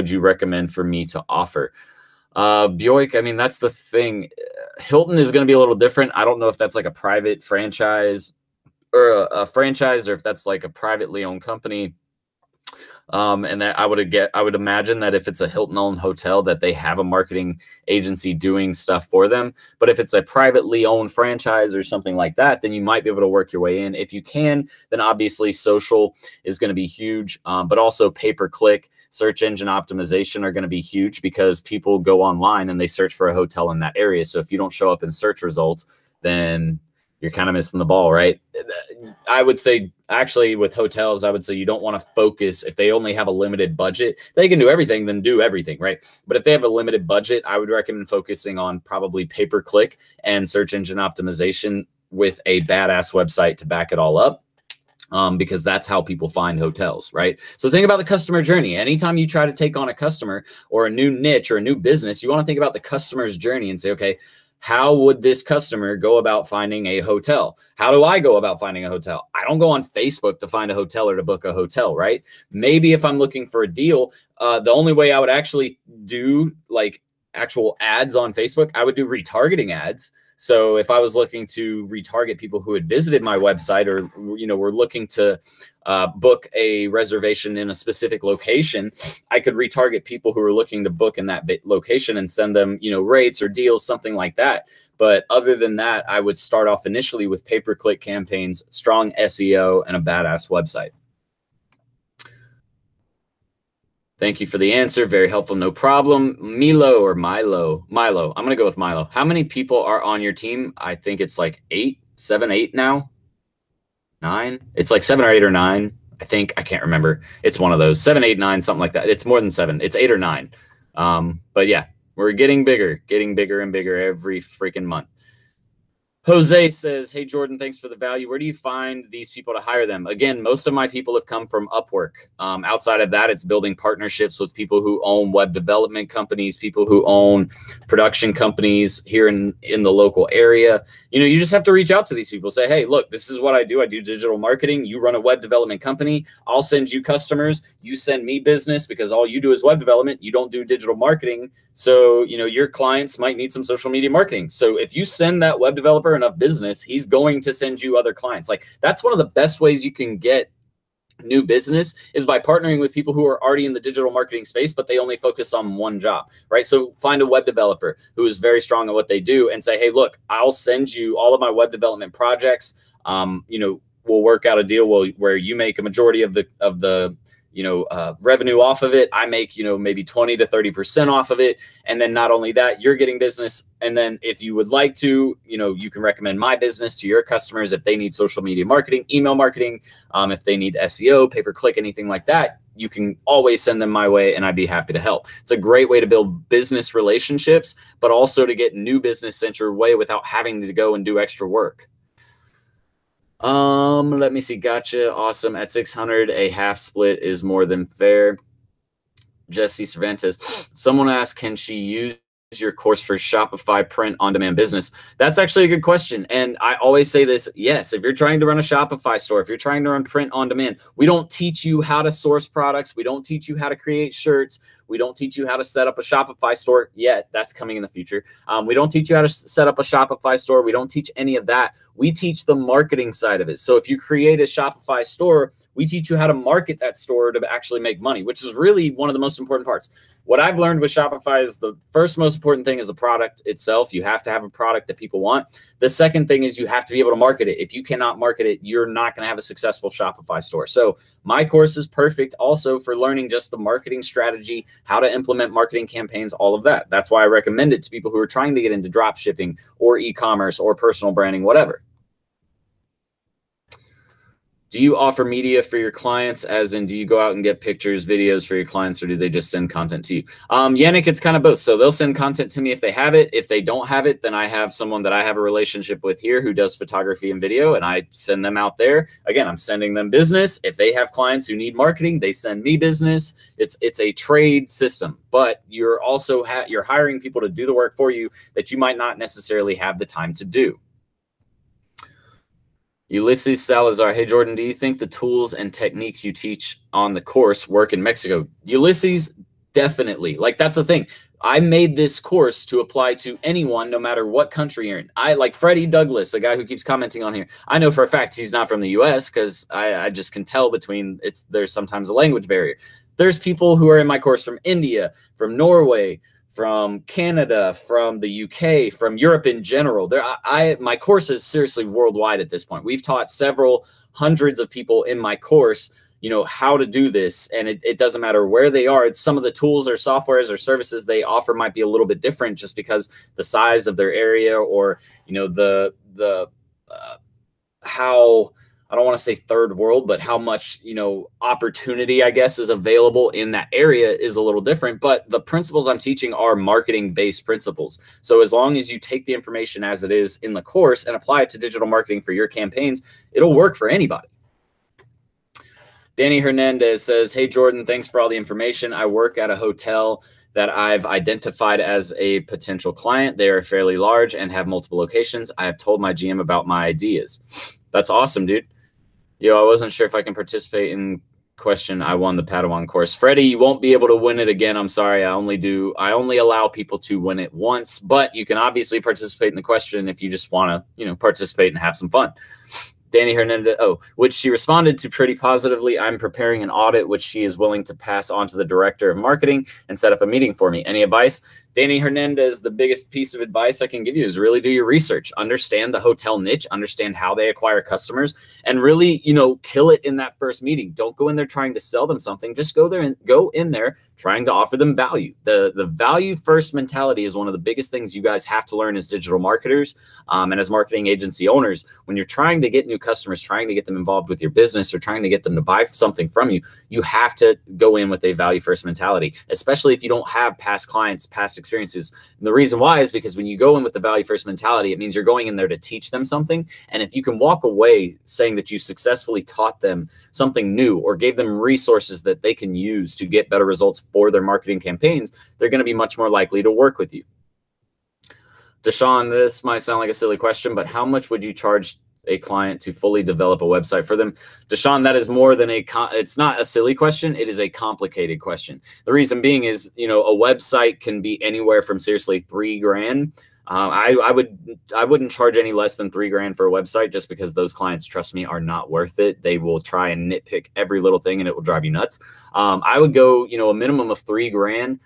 you recommend for me to offer? Bjoik, I mean, that's the thing. Hilton is going to be a little different. I don't know if that's like a private franchise or a franchise, or if that's like a privately owned company. And that I would imagine that if it's a Hilton-owned hotel, that they have a marketing agency doing stuff for them. But if it's a privately owned franchise or something like that, then you might be able to work your way in. If you can, then obviously social is going to be huge, but also pay-per-click, search engine optimization are going to be huge, because people go online and they search for a hotel in that area. So if you don't show up in search results, then you're kind of missing the ball, right? I would say, actually, with hotels, I would say you don't want to focus. If they only have a limited budget, they can do everything, then do everything, right? But if they have a limited budget, I would recommend focusing on probably pay-per-click and search engine optimization with a badass website to back it all up. Because that's how people find hotels, right? So think about the customer journey. Anytime you try to take on a customer or a new niche or a new business, you want to think about the customer's journey and say, okay, how would this customer go about finding a hotel? How do I go about finding a hotel? I don't go on Facebook to find a hotel or to book a hotel, right? Maybe if I'm looking for a deal, the only way I would actually do like actual ads on Facebook, I would do retargeting ads. So if I was looking to retarget people who had visited my website, or, were looking to book a reservation in a specific location, I could retarget people who are looking to book in that location and send them, rates or deals, something like that. But other than that, I would start off initially with pay-per-click campaigns, strong SEO, and a badass website. Thank you for the answer. Very helpful. No problem. Milo. I'm going to go with Milo. How many people are on your team? I think it's like 7, 8 now. 9. It's like 7 or 8 or 9. I think, I can't remember. It's one of those 7, 8, 9, something like that. It's more than 7. It's 8 or 9. But yeah, we're getting bigger and bigger every freaking month. Jose says, hey, Jordan, thanks for the value. Where do you find these people to hire them? Again, most of my people have come from Upwork. Outside of that, it's building partnerships with people who own web development companies, people who own production companies here in the local area. You just have to reach out to these people. Say, hey, look, this is what I do. I do digital marketing. You run a web development company. I'll send you customers. You send me business, because all you do is web development. You don't do digital marketing. So, your clients might need some social media marketing. So if you send that web developer enough business, he's going to send you other clients. Like, that's one of the best ways you can get new business, is by partnering with people who are already in the digital marketing space, but they only focus on one job, right? So find a web developer who is very strong at what they do and say, hey, look, I'll send you all of my web development projects. We'll work out a deal where you make a majority of the revenue off of it. I make, maybe 20 to 30% off of it. And then not only that, you're getting business. And then if you would like to, you can recommend my business to your customers if they need social media marketing, email marketing, if they need SEO, pay-per-click, anything like that. You can always send them my way, and I'd be happy to help. It's a great way to build business relationships, but also to get new business sent your way without having to go and do extra work. Let me see. Gotcha. Awesome. At 600, a half split is more than fair. Jesse Cervantes. Someone asked, can she use your course for Shopify print on demand business? That's actually a good question. And I always say this. Yes. If you're trying to run a Shopify store, if you're trying to run print on demand, we don't teach you how to source products. We don't teach you how to create shirts. We don't teach you how to set up a Shopify store yet. That's coming in the future. We don't teach you how to set up a Shopify store. We don't teach any of that. We teach the marketing side of it. So if you create a Shopify store, we teach you how to market that store to actually make money, which is really one of the most important parts. What I've learned with Shopify is the first most important thing is the product itself. You have to have a product that people want. The second thing is you have to be able to market it. If you cannot market it, you're not going to have a successful Shopify store. So my course is perfect also for learning just the marketing strategy, how to implement marketing campaigns, all of that. That's why I recommend it to people who are trying to get into drop shipping or e-commerce or personal branding, whatever. Do you offer media for your clients, as in, do you go out and get pictures, videos for your clients, or do they just send content to you? Yannick, it's kind of both. So they'll send content to me if they have it. If they don't have it, then I have someone that I have a relationship with here who does photography and video, and I send them out there. Again, I'm sending them business. If they have clients who need marketing, they send me business. It's a trade system, but you're also you're hiring people to do the work for you that you might not necessarily have the time to do. Ulysses Salazar. Hey, Jordan, do you think the tools and techniques you teach on the course work in Mexico? Ulysses, definitely. Like, that's the thing. I made this course to apply to anyone, no matter what country you're in. I like Freddie Douglas, a guy who keeps commenting on here. I know for a fact he's not from the US because I just can tell between there's sometimes a language barrier. There's people who are in my course from India, from Norway, from Canada, from the UK, from Europe in general. My course is seriously worldwide at this point. We've taught several hundreds of people in my course, you know, how to do this. And it doesn't matter where they are. It's some of the tools or softwares or services they offer might be a little bit different just because the size of their area, or, you know, how, I don't want to say third world, but how much, you know, opportunity, I guess, is available in that area is a little different. But the principles I'm teaching are marketing-based principles. So as long as you take the information as it is in the course and apply it to digital marketing for your campaigns, it'll work for anybody. Danny Hernandez says, hey, Jordan, thanks for all the information. I work at a hotel that I've identified as a potential client. They are fairly large and have multiple locations. I have told my GM about my ideas. That's awesome, dude. Yo, I wasn't sure if I can participate in question. I won the Padawan course. Freddie, you won't be able to win it again. I'm sorry. I only allow people to win it once, but you can obviously participate in the question if you just want to, you know, participate and have some fun. Danny Hernandez, which she responded to pretty positively. I'm preparing an audit, which she is willing to pass on to the director of marketing and set up a meeting for me. Any advice? Danny Hernandez, the biggest piece of advice I can give you is really do your research. Understand the hotel niche, understand how they acquire customers, and really, you know, kill it in that first meeting. Don't go in there trying to sell them something. Just go in there trying to offer them value. The value first mentality is one of the biggest things you guys have to learn as digital marketers and as marketing agency owners. When you're trying to get new customers, trying to get them involved with your business, or trying to get them to buy something from you, you have to go in with a value first mentality, especially if you don't have past clients, past experiences. And the reason why is because when you go in with the value first mentality, it means you're going in there to teach them something. And if you can walk away saying that you successfully taught them something new or gave them resources that they can use to get better results for their marketing campaigns, they're going to be much more likely to work with you. Deshaun, this might sound like a silly question, but how much would you charge a client to fully develop a website for them? Deshaun, that is more than it's not a silly question. It is a complicated question. The reason being is, you know, a website can be anywhere from seriously $3 grand. I wouldn't charge any less than $3 grand for a website, just because those clients, trust me, are not worth it. They will try and nitpick every little thing and it will drive you nuts. I would go, you know, a minimum of $3 grand.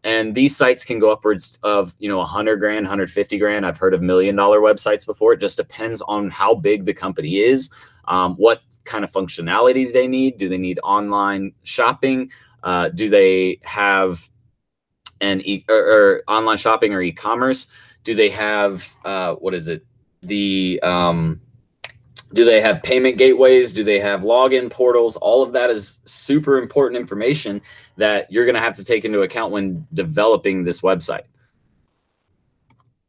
And these sites can go upwards of, you know, 100 grand, 150 grand. I've heard of $1 million websites before. It just depends on how big the company is, what kind of functionality they need. Do they need online shopping? Do they have or online shopping or e-commerce? Do they have do they have payment gateways? Do they have login portals? All of that is super important information that you're going to have to take into account when developing this website.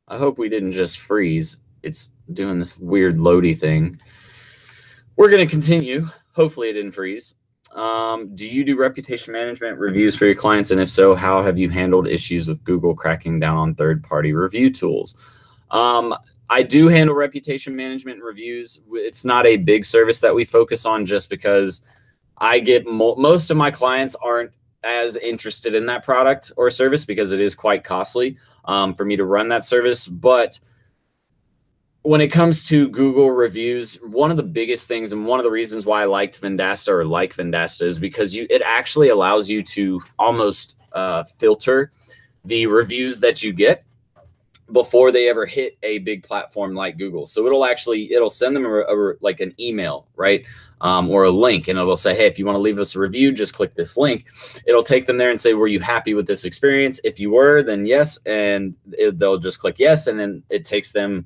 I hope we didn't just freeze. It's doing this weird loady thing. We're going to continue. Hopefully it didn't freeze. Do you do reputation management reviews for your clients? And if so, how have you handled issues with Google cracking down on third-party review tools? I do handle reputation management reviews. It's not a big service that we focus on, just because I get most of my clients aren't as interested in that product or service, because it is quite costly for me to run that service. But when it comes to Google reviews, one of the biggest things, and one of the reasons why I liked Vendasta or like Vendasta, is because it actually allows you to almost filter the reviews that you get before they ever hit a big platform like Google. So it'll send them like an email, right? Or a link, and it'll say, hey, if you want to leave us a review, just click this link. It'll take them there and say, were you happy with this experience? If you were, then yes. And they'll just click yes. And then it takes them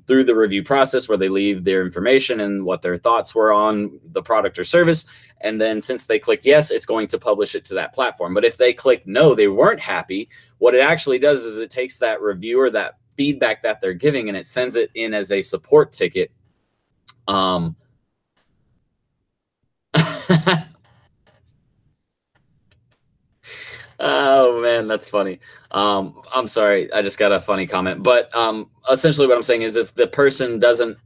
through the review process, where they leave their information and what their thoughts were on the product or service. And then since they clicked yes, it's going to publish it to that platform. But if they click no, they weren't happy, what it actually does is it takes that review or that feedback that they're giving, and it sends it in as a support ticket. Oh man, that's funny. I'm sorry, I just got a funny comment. But essentially what I'm saying is, if the person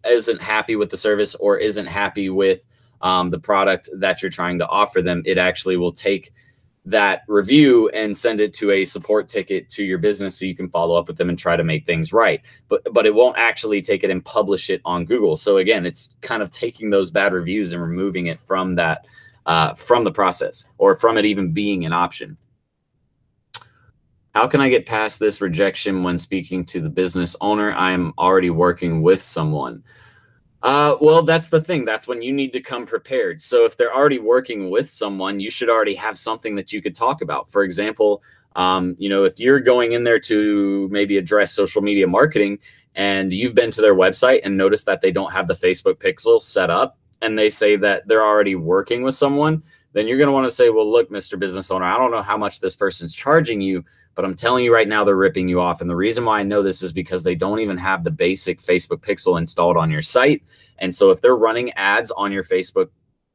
isn't happy with the service or isn't happy with the product that you're trying to offer them, it actually will take that review and send it to a support ticket to your business so you can follow up with them and try to make things right. But it won't actually take it and publish it on Google. So again, it's kind of taking those bad reviews and removing it from that, from the process, or from it even being an option. How can I get past this rejection when speaking to the business owner? I am already working with someone. Well, that's the thing. That's when you need to come prepared. So if they're already working with someone, you should already have something that you could talk about. For example, if you're going in there to maybe address social media marketing and you've been to their website and noticed that they don't have the Facebook pixel set up and they say that they're already working with someone, then you're going to want to say, well, look, Mr. Business Owner, I don't know how much this person's charging you, but I'm telling you right now, they're ripping you off. And the reason why I know this is because they don't even have the basic Facebook pixel installed on your site. And so if they're running ads on your Facebook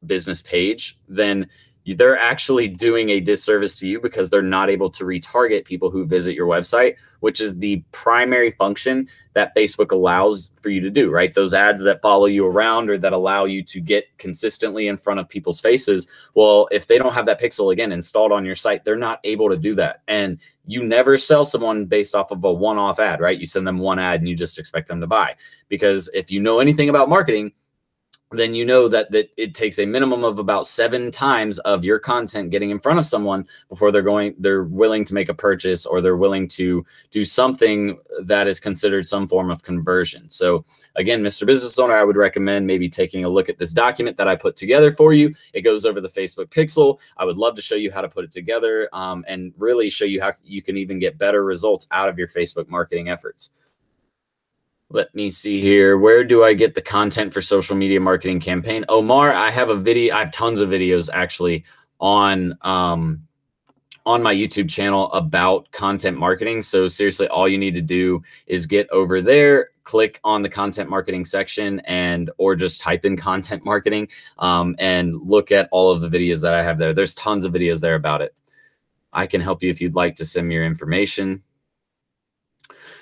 business page, then they're actually doing a disservice to you because they're not able to retarget people who visit your website, which is the primary function that Facebook allows for you to do, right? Those ads that follow you around or that allow you to get consistently in front of people's faces. Well, if they don't have that pixel, again, installed on your site, they're not able to do that. And you never sell someone based off of a one-off ad, right? You send them one ad and you just expect them to buy. Because if you know anything about marketing, then you know that it takes a minimum of about 7 times of your content getting in front of someone before they're willing to make a purchase, or they're willing to do something that is considered some form of conversion. So again, Mr. Business Owner, I would recommend maybe taking a look at this document that I put together for you. It goes over the Facebook pixel. I would love to show you how to put it together, and really show you how you can even get better results out of your Facebook marketing efforts. Let me see here. Where do I get the content for social media marketing campaign? Omar, I have a video. I have tons of videos actually on my YouTube channel about content marketing. So seriously, all you need to do is get over there, click on the content marketing section, or just type in content marketing, and look at all of the videos that I have there. There's tons of videos there about it. I can help you if you'd like to send me your information.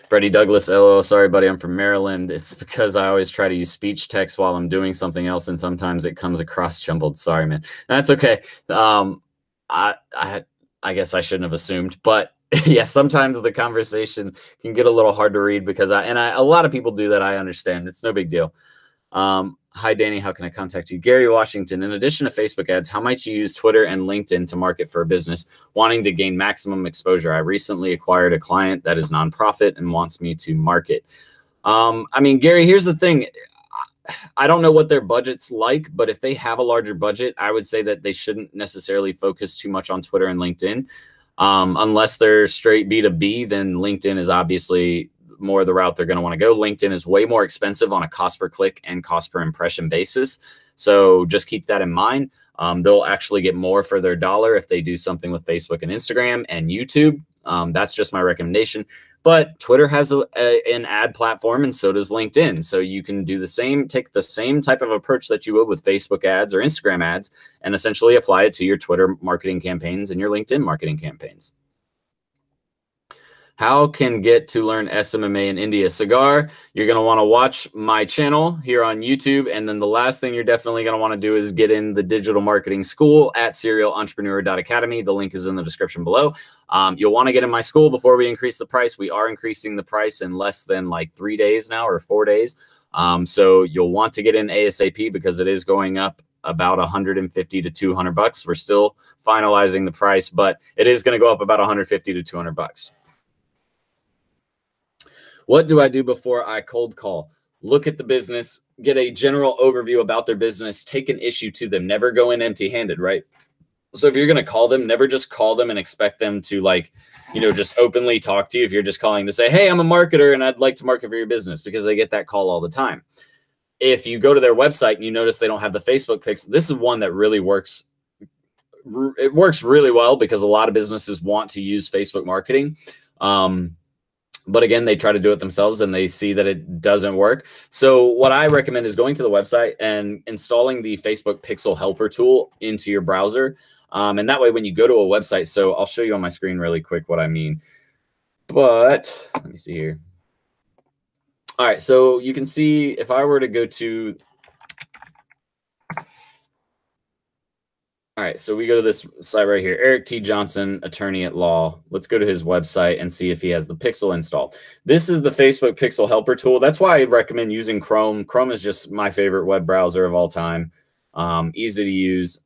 Freddie Douglas, LO, sorry, buddy, I'm from Maryland. It's because I always try to use speech text while I'm doing something else, and sometimes it comes across jumbled. Sorry, man. That's okay. I guess I shouldn't have assumed, but yeah, sometimes the conversation can get a little hard to read because a lot of people do that. I understand. It's no big deal. Hi, Danny. How can I contact you? Gary Washington. In addition to Facebook ads, how might you use Twitter and LinkedIn to market for a business wanting to gain maximum exposure? I recently acquired a client that is nonprofit and wants me to market. I mean, Gary, here's the thing. I don't know what their budget's like, but if they have a larger budget, I would say that they shouldn't necessarily focus too much on Twitter and LinkedIn. Unless they're straight B2B, then LinkedIn is obviously more the route they're going to want to go. LinkedIn is way more expensive on a cost per click and cost per impression basis. So just keep that in mind. They'll actually get more for their dollar if they do something with Facebook and Instagram and YouTube. That's just my recommendation. But Twitter has an ad platform, and so does LinkedIn. So you can do take the same type of approach that you would with Facebook ads or Instagram ads, and essentially apply it to your Twitter marketing campaigns and your LinkedIn marketing campaigns. How can get to learn SMMA in India? Cigar, you're going to want to watch my channel here on YouTube. And then the last thing you're definitely going to want to do is get in the digital marketing school at serialentrepreneur.academy. The link is in the description below. You'll want to get in my school before we increase the price. We are increasing the price in less than like 3 days now, or 4 days. So you'll want to get in ASAP because it is going up about $150 to $200. We're still finalizing the price, but it is going to go up about $150 to $200. What do I do before I cold call? Look at the business, get a general overview about their business, take an issue to them, never go in empty-handed, right? So if you're going to call them, never just call them and expect them to just openly talk to you. If you're just calling to say, hey, I'm a marketer and I'd like to market for your business, because they get that call all the time. If you go to their website and you notice they don't have the Facebook pixel, this is one that really works. It works really well because a lot of businesses want to use Facebook marketing. But again, they try to do it themselves and they see that it doesn't work. So what I recommend is going to the website and installing the Facebook Pixel Helper tool into your browser. And that way, when you go to a website, so I'll show you on my screen really quick what I mean. But let me see here. All right, so you can see if I were to go to All right, so we go to this site right here, Eric T. Johnson, attorney at law. Let's go to his website and see if he has the Pixel installed. This is the Facebook Pixel Helper tool. That's why I recommend using Chrome. Chrome is just my favorite web browser of all time. Easy to use.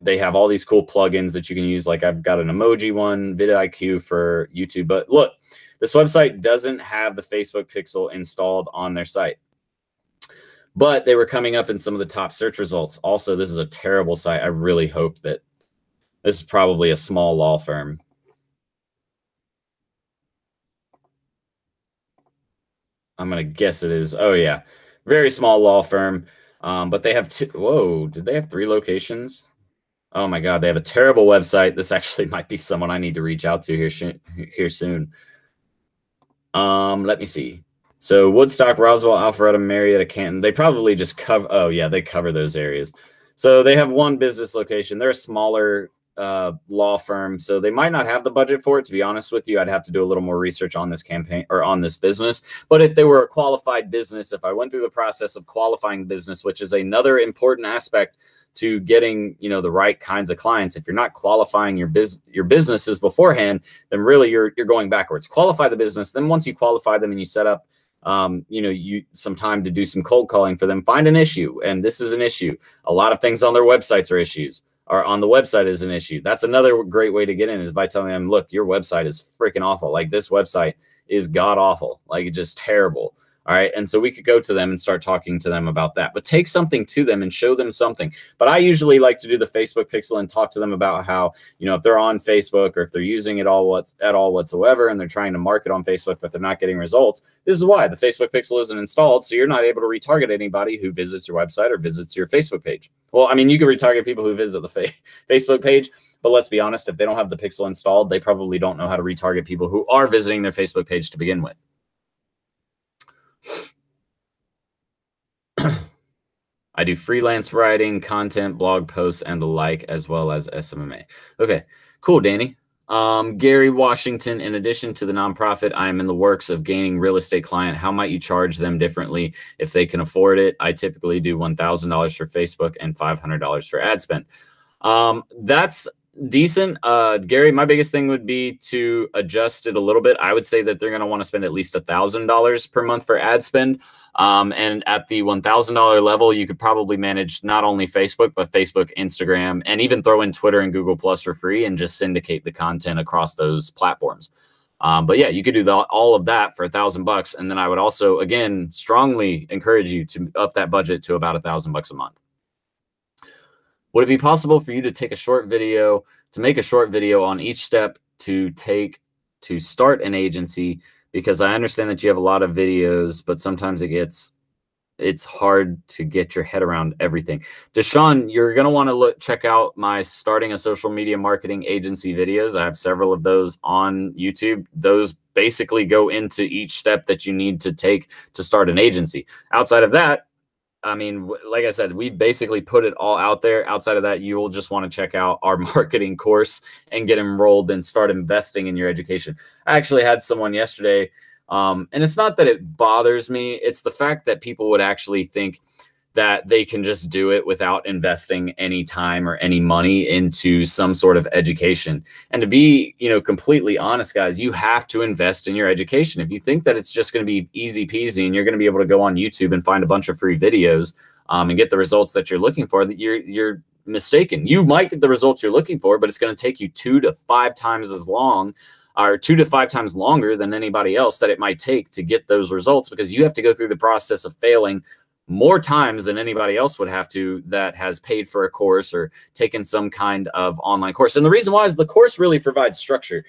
They have all these cool plugins that you can use. Like I've got an emoji one, vidIQ for YouTube. But look, this website doesn't have the Facebook Pixel installed on their site. But they were coming up in some of the top search results. Also, this is a terrible site. I really hope that this is probably a small law firm. I'm going to guess it is. Oh, yeah. Very small law firm. But they have two. Whoa, did they have 3 locations? Oh, my God. They have a terrible website. This actually might be someone I need to reach out to here soon. Let me see. So Woodstock, Roswell, Alpharetta, Marietta, Canton, they probably just cover, oh yeah, they cover those areas. So they have 1 business location. They're a smaller law firm, so they might not have the budget for it. To be honest with you, I'd have to do a little more research on this campaign or on this business. But if they were a qualified business, if I went through the process of qualifying business, which is another important aspect to getting, you know, the right kinds of clients. If you're not qualifying your businesses beforehand, then really you're going backwards. Qualify the business. Then once you qualify them and you set up you know, some time to do some cold calling for them, find an issue. And this is an issue. A lot of things on their websites are issues, or on the website is an issue. That's another great way to get in, is by telling them, look, your website is freaking awful. Like this website is god awful, like it's just terrible. All right. And so we could go to them and start talking to them about that, but take something to them and show them something. But I usually like to do the Facebook Pixel and talk to them about how, you know, if they're on Facebook or if they're using it at all whatsoever, and they're trying to market on Facebook, but they're not getting results. This is why the Facebook Pixel isn't installed. So you're not able to retarget anybody who visits your website or visits your Facebook page. Well, I mean, you can retarget people who visit the Facebook page, but let's be honest, if they don't have the Pixel installed, they probably don't know how to retarget people who are visiting their Facebook page to begin with. I do freelance writing, content, blog posts, and the like, as well as SMMA. Okay, cool, Danny. Gary Washington, in addition to the nonprofit, I am in the works of gaining real estate client. How might you charge them differently if they can afford it? I typically do $1,000 for Facebook and $500 for ad spend. That's decent. Gary, my biggest thing would be to adjust it a little bit. I would say that they're going to want to spend at least $1,000 per month for ad spend. And at the $1,000 level, you could probably manage not only Facebook, but Facebook, Instagram, and even throw in Twitter and Google Plus for free and just syndicate the content across those platforms. But yeah, you could do all of that for $1,000. And then I would also, again, strongly encourage you to up that budget to about $1,000 a month. Would it be possible for you to make a short video on each step to take to start an agency? Because I understand that you have a lot of videos, but sometimes it's hard to get your head around everything. Deshaun, you're going to want to check out my starting a social media marketing agency videos. I have several of those on YouTube. Those basically go into each step that you need to take to start an agency. Outside of that, I mean, like I said, we basically put it all out there. Outside of that, you will just want to check out our marketing course and get enrolled and start investing in your education. I actually had someone yesterday, and it's not that it bothers me. It's the fact that people would actually think that they can just do it without investing any time or any money into some sort of education. And to be, you know, completely honest, guys, you have to invest in your education. If you think that it's just going to be easy peasy and you're going to be able to go on YouTube and find a bunch of free videos and get the results that you're looking for, that you're mistaken. You might get the results you're looking for, but it's going to take you 2 to 5 times as long, or 2 to 5 times longer than anybody else that it might take to get those results, because you have to go through the process of failing more times than anybody else would have to that has paid for a course or taken some kind of online course. And the reason why is the course really provides structure.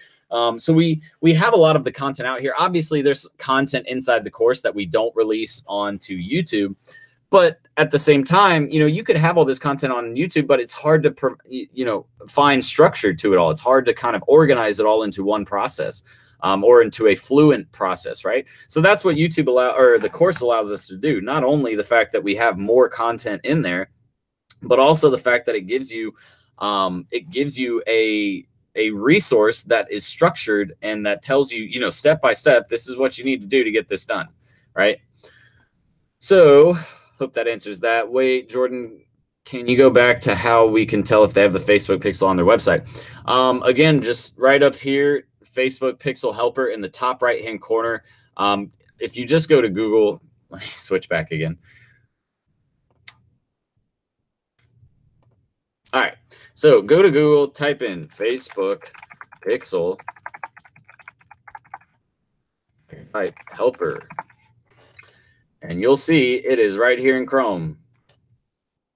So we have a lot of the content out here. Obviously, there's content inside the course that we don't release onto YouTube. But at the same time, you know, you could have all this content on YouTube, but it's hard to, you know, find structure to it all. It's hard to kind of organize it all into one process. Or into a fluent process, right? So that's what YouTube the course allows us to do. Not only the fact that we have more content in there, but also the fact that it gives you a resource that is structured and that tells you, you know, step by step, this is what you need to do to get this done, right? So hope that answers that. Wait, Jordan, Can you go back to how we can tell if they have the Facebook pixel on their website? Again, just right up here, Facebook pixel helper in the top right-hand corner. If you just go to Google, let me switch back again. All right, so go to Google, type in Facebook pixel, type helper, and you'll see it is right here in Chrome.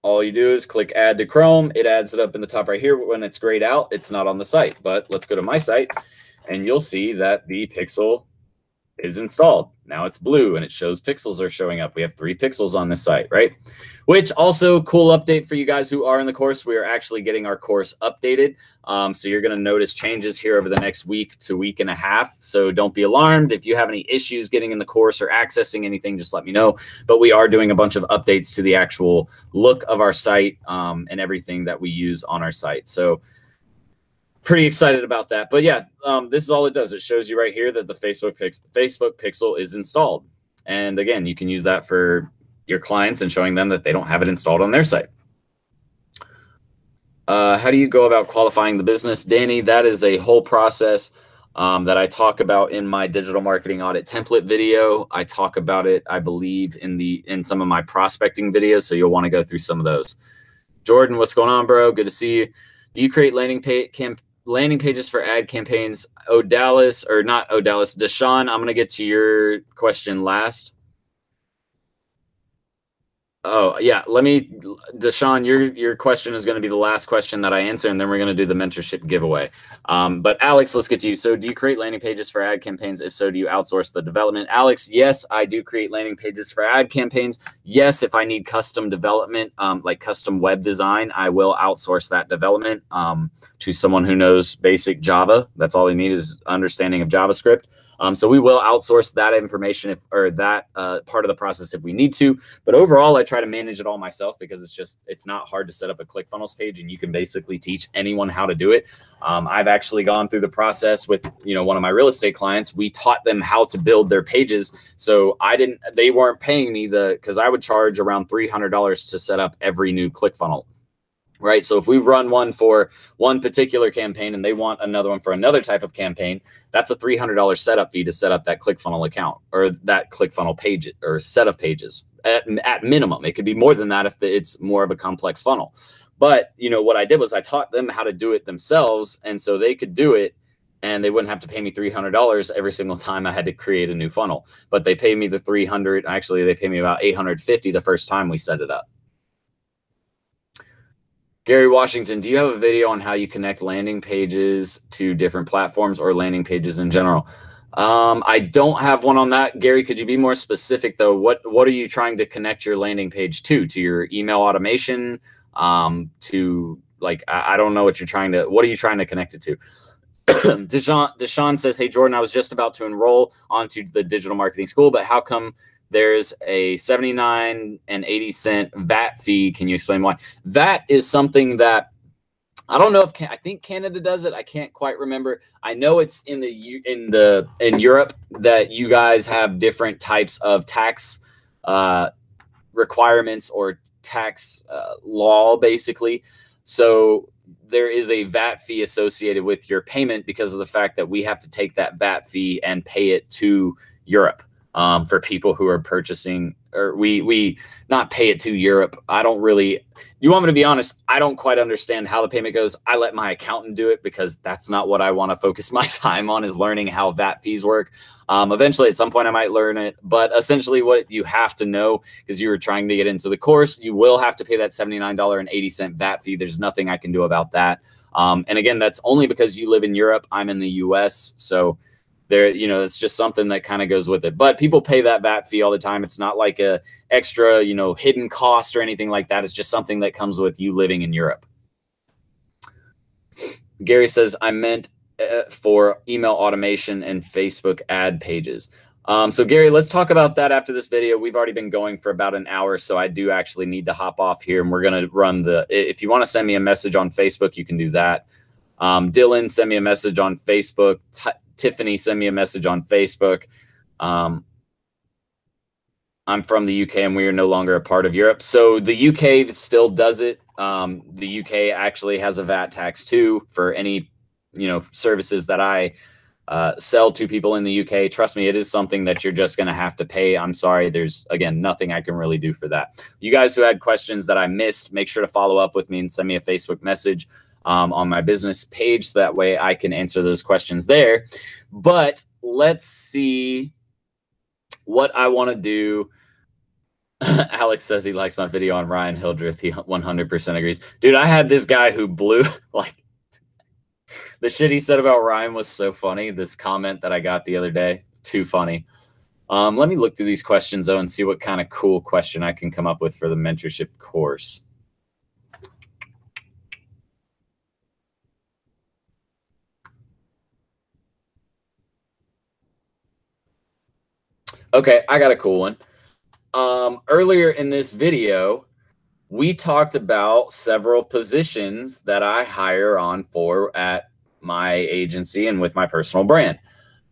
All you do is click add to Chrome. It adds it up in the top right here. When it's grayed out, it's not on the site, but let's go to my site and you'll see that the pixel is installed. Now it's blue and it shows pixels are showing up. We have 3 pixels on this site, right? Which also cool update for you guys who are in the course. We are actually getting our course updated. So you're going to notice changes here over the next week to week and a half. So don't be alarmed. If you have any issues getting in the course or accessing anything, just let me know. But we are doing a bunch of updates to the actual look of our site and everything that we use on our site. So pretty excited about that. But yeah, this is all it does. It shows you right here that the Facebook pixel is installed. And again, you can use that for your clients and showing them that they don't have it installed on their site. How do you go about qualifying the business? Danny, that is a whole process that I talk about in my digital marketing audit template video. I talk about it, I believe, in some of my prospecting videos. So you'll want to go through some of those. Jordan, what's going on, bro? Good to see you. Do you create landing pages for ad campaigns? O'Dallas, or not O'Dallas, Deshaun, I'm going to get to your question last. Oh, yeah. Deshaun, your question is going to be the last question that I answer, and then we're going to do the mentorship giveaway. But Alex, let's get to you. So do you create landing pages for ad campaigns? If so, do you outsource the development? Alex, yes, I do create landing pages for ad campaigns. Yes, if I need custom development, like custom web design, I will outsource that development to someone who knows basic Java. That's all they need is understanding of JavaScript. So we will outsource that information or that part of the process if we need to. But overall, I try to manage it all myself because it's not hard to set up a ClickFunnels page, and you can basically teach anyone how to do it. I've actually gone through the process with one of my real estate clients. We taught them how to build their pages. So they weren't paying me because I would charge around $300 to set up every new ClickFunnel. Right. So if we run one for one particular campaign and they want another one for another type of campaign, that's a $300 setup fee to set up that ClickFunnels account or that ClickFunnels page or set of pages at minimum. It could be more than that if it's more of a complex funnel. But, what I did was I taught them how to do it themselves. And so they could do it and they wouldn't have to pay me $300 every single time I had to create a new funnel. But they pay me the $300. Actually, they pay me about $850 the first time we set it up. Gary Washington, do you have a video on how you connect landing pages to different platforms or landing pages in general? I don't have one on that. Gary, could you be more specific though? What are you trying to connect your landing page to your email automation? To like, I don't know what are you trying to connect it to? Deshaun says, hey, Jordan, I was just about to enroll onto the digital marketing school, but how come there's a 79 and 80 cent VAT fee? Can you explain why? That is something that I don't know if I think Canada does it. I can't quite remember. I know it's in Europe that you guys have different types of tax requirements or tax law, basically. So there is a VAT fee associated with your payment because of the fact that we have to take that VAT fee and pay it to Europe. For people who are purchasing, or we not pay it to Europe. You want me to be honest? I don't quite understand how the payment goes. I let my accountant do it because that's not what I want to focus my time on, is learning how VAT fees work. Eventually at some point I might learn it, but essentially what you have to know, because you were trying to get into the course, you will have to pay that $79.80 VAT fee. There's nothing I can do about that. And again, that's only because you live in Europe. I'm in the US. So it's just something that kind of goes with it. But people pay that VAT fee all the time. It's not like a extra, hidden cost or anything like that. It's just something that comes with you living in Europe. Gary says, I meant for email automation and Facebook ad pages. So Gary, let's talk about that after this video. We've already been going for about an hour, so I do actually need to hop off here, and we're going to run if you want to send me a message on Facebook, you can do that. Dylan, send me a message on Facebook. Tiffany, send me a message on Facebook. I'm I'm from the UK and we are no longer a part of Europe. So the UK still does it. The UK actually has a VAT tax too for any, services that I sell to people in the UK. Trust me, it is something that you're just going to have to pay. I'm sorry. There's, again, nothing I can really do for that. You guys who had questions that I missed, make sure to follow up with me and send me a Facebook message on my business page. So that way I can answer those questions there. But let's see what I want to do. Alex says he likes my video on Ryan Hildreth. He 100% agrees. Dude, I had this guy who blew, like, the shit he said about Ryan was so funny. This comment that I got the other day, too funny. Let me look through these questions, though, and see what kind of cool question I can come up with for the mentorship course. Okay, I got a cool one. Earlier in this video, we talked about several positions that I hire on for at my agency and with my personal brand.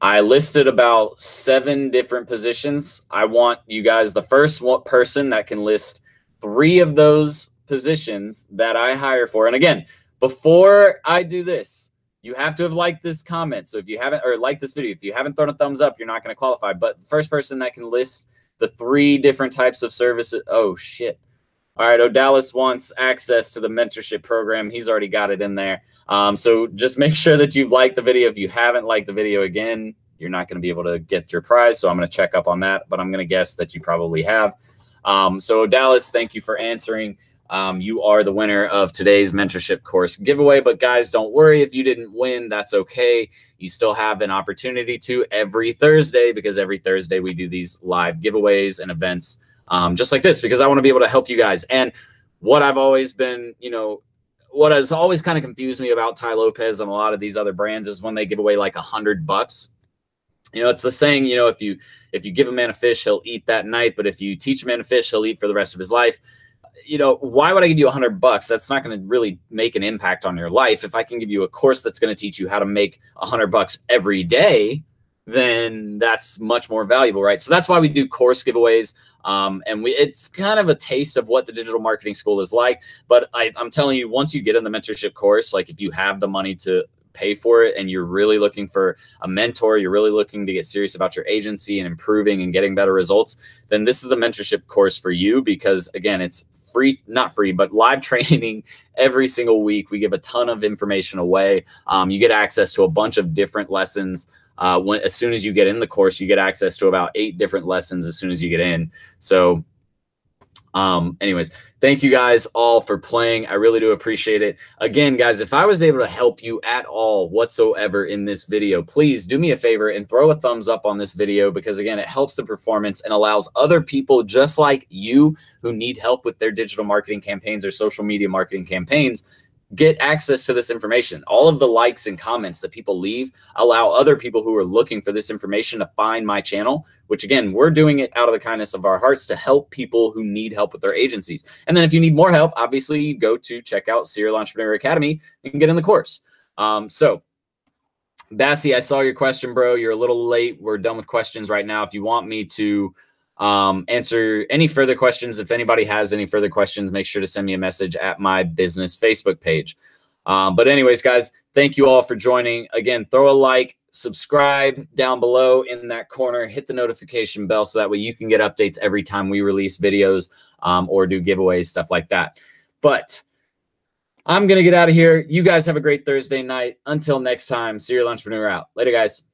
I listed about 7 different positions. I want you guys, the first person that can list 3 of those positions that I hire for. And again, before I do this, you have to have liked this comment. So if you haven't, or liked this video, if you haven't thrown a thumbs up, you're not going to qualify. But the first person that can list the 3 different types of services. Oh, shit. All right, O'Dallas wants access to the mentorship program. He's already got it in there. So just make sure that you've liked the video. If you haven't liked the video, again, you're not going to be able to get your prize. So I'm going to check up on that, but I'm going to guess that you probably have. So O'Dallas, thank you for answering. You are the winner of today's mentorship course giveaway. But guys, don't worry if you didn't win. That's okay. You still have an opportunity to every Thursday, because every Thursday we do these live giveaways and events just like this, because I want to be able to help you guys. And what I've always been, what has always kind of confused me about Tai Lopez and a lot of these other brands is when they give away like $100. It's the saying, if you give a man a fish, he'll eat that night. But if you teach a man a fish, he'll eat for the rest of his life. Why would I give you $100? That's not going to really make an impact on your life. If I can give you a course that's going to teach you how to make $100 every day, then that's much more valuable, right? So that's why we do course giveaways. And it's kind of a taste of what the digital marketing school is like. But I'm telling you, once you get in the mentorship course, like if you have the money to pay for it and you're really looking for a mentor, you're really looking to get serious about your agency and improving and getting better results, then this is the mentorship course for you. Because again, it's free, not free, but live training every single week. We give a ton of information away. You get access to a bunch of different lessons. As soon as you get in the course, you get access to about 8 different lessons as soon as you get in. So anyways, thank you guys all for playing. I really do appreciate it. Again, guys, if I was able to help you at all whatsoever in this video, please do me a favor and throw a thumbs up on this video, because again, it helps the performance and allows other people just like you who need help with their digital marketing campaigns or social media marketing campaigns get access to this information. All of the likes and comments that people leave allow other people who are looking for this information to find my channel, which again, we're doing it out of the kindness of our hearts to help people who need help with their agencies. And then if you need more help, obviously you go to check out Serial Entrepreneur Academy and get in the course. So Bassie, I saw your question, bro. You're a little late. We're done with questions right now. If you want me to answer any further questions, if anybody has any further questions, make sure to send me a message at my business Facebook page. But anyways, guys, thank you all for joining. Again, throw a like, subscribe down below in that corner, hit the notification bell so that way you can get updates every time we release videos or do giveaways, stuff like that. But I'm going to get out of here. You guys have a great Thursday night. Until next time, Serial Entrepreneur out. Later, guys.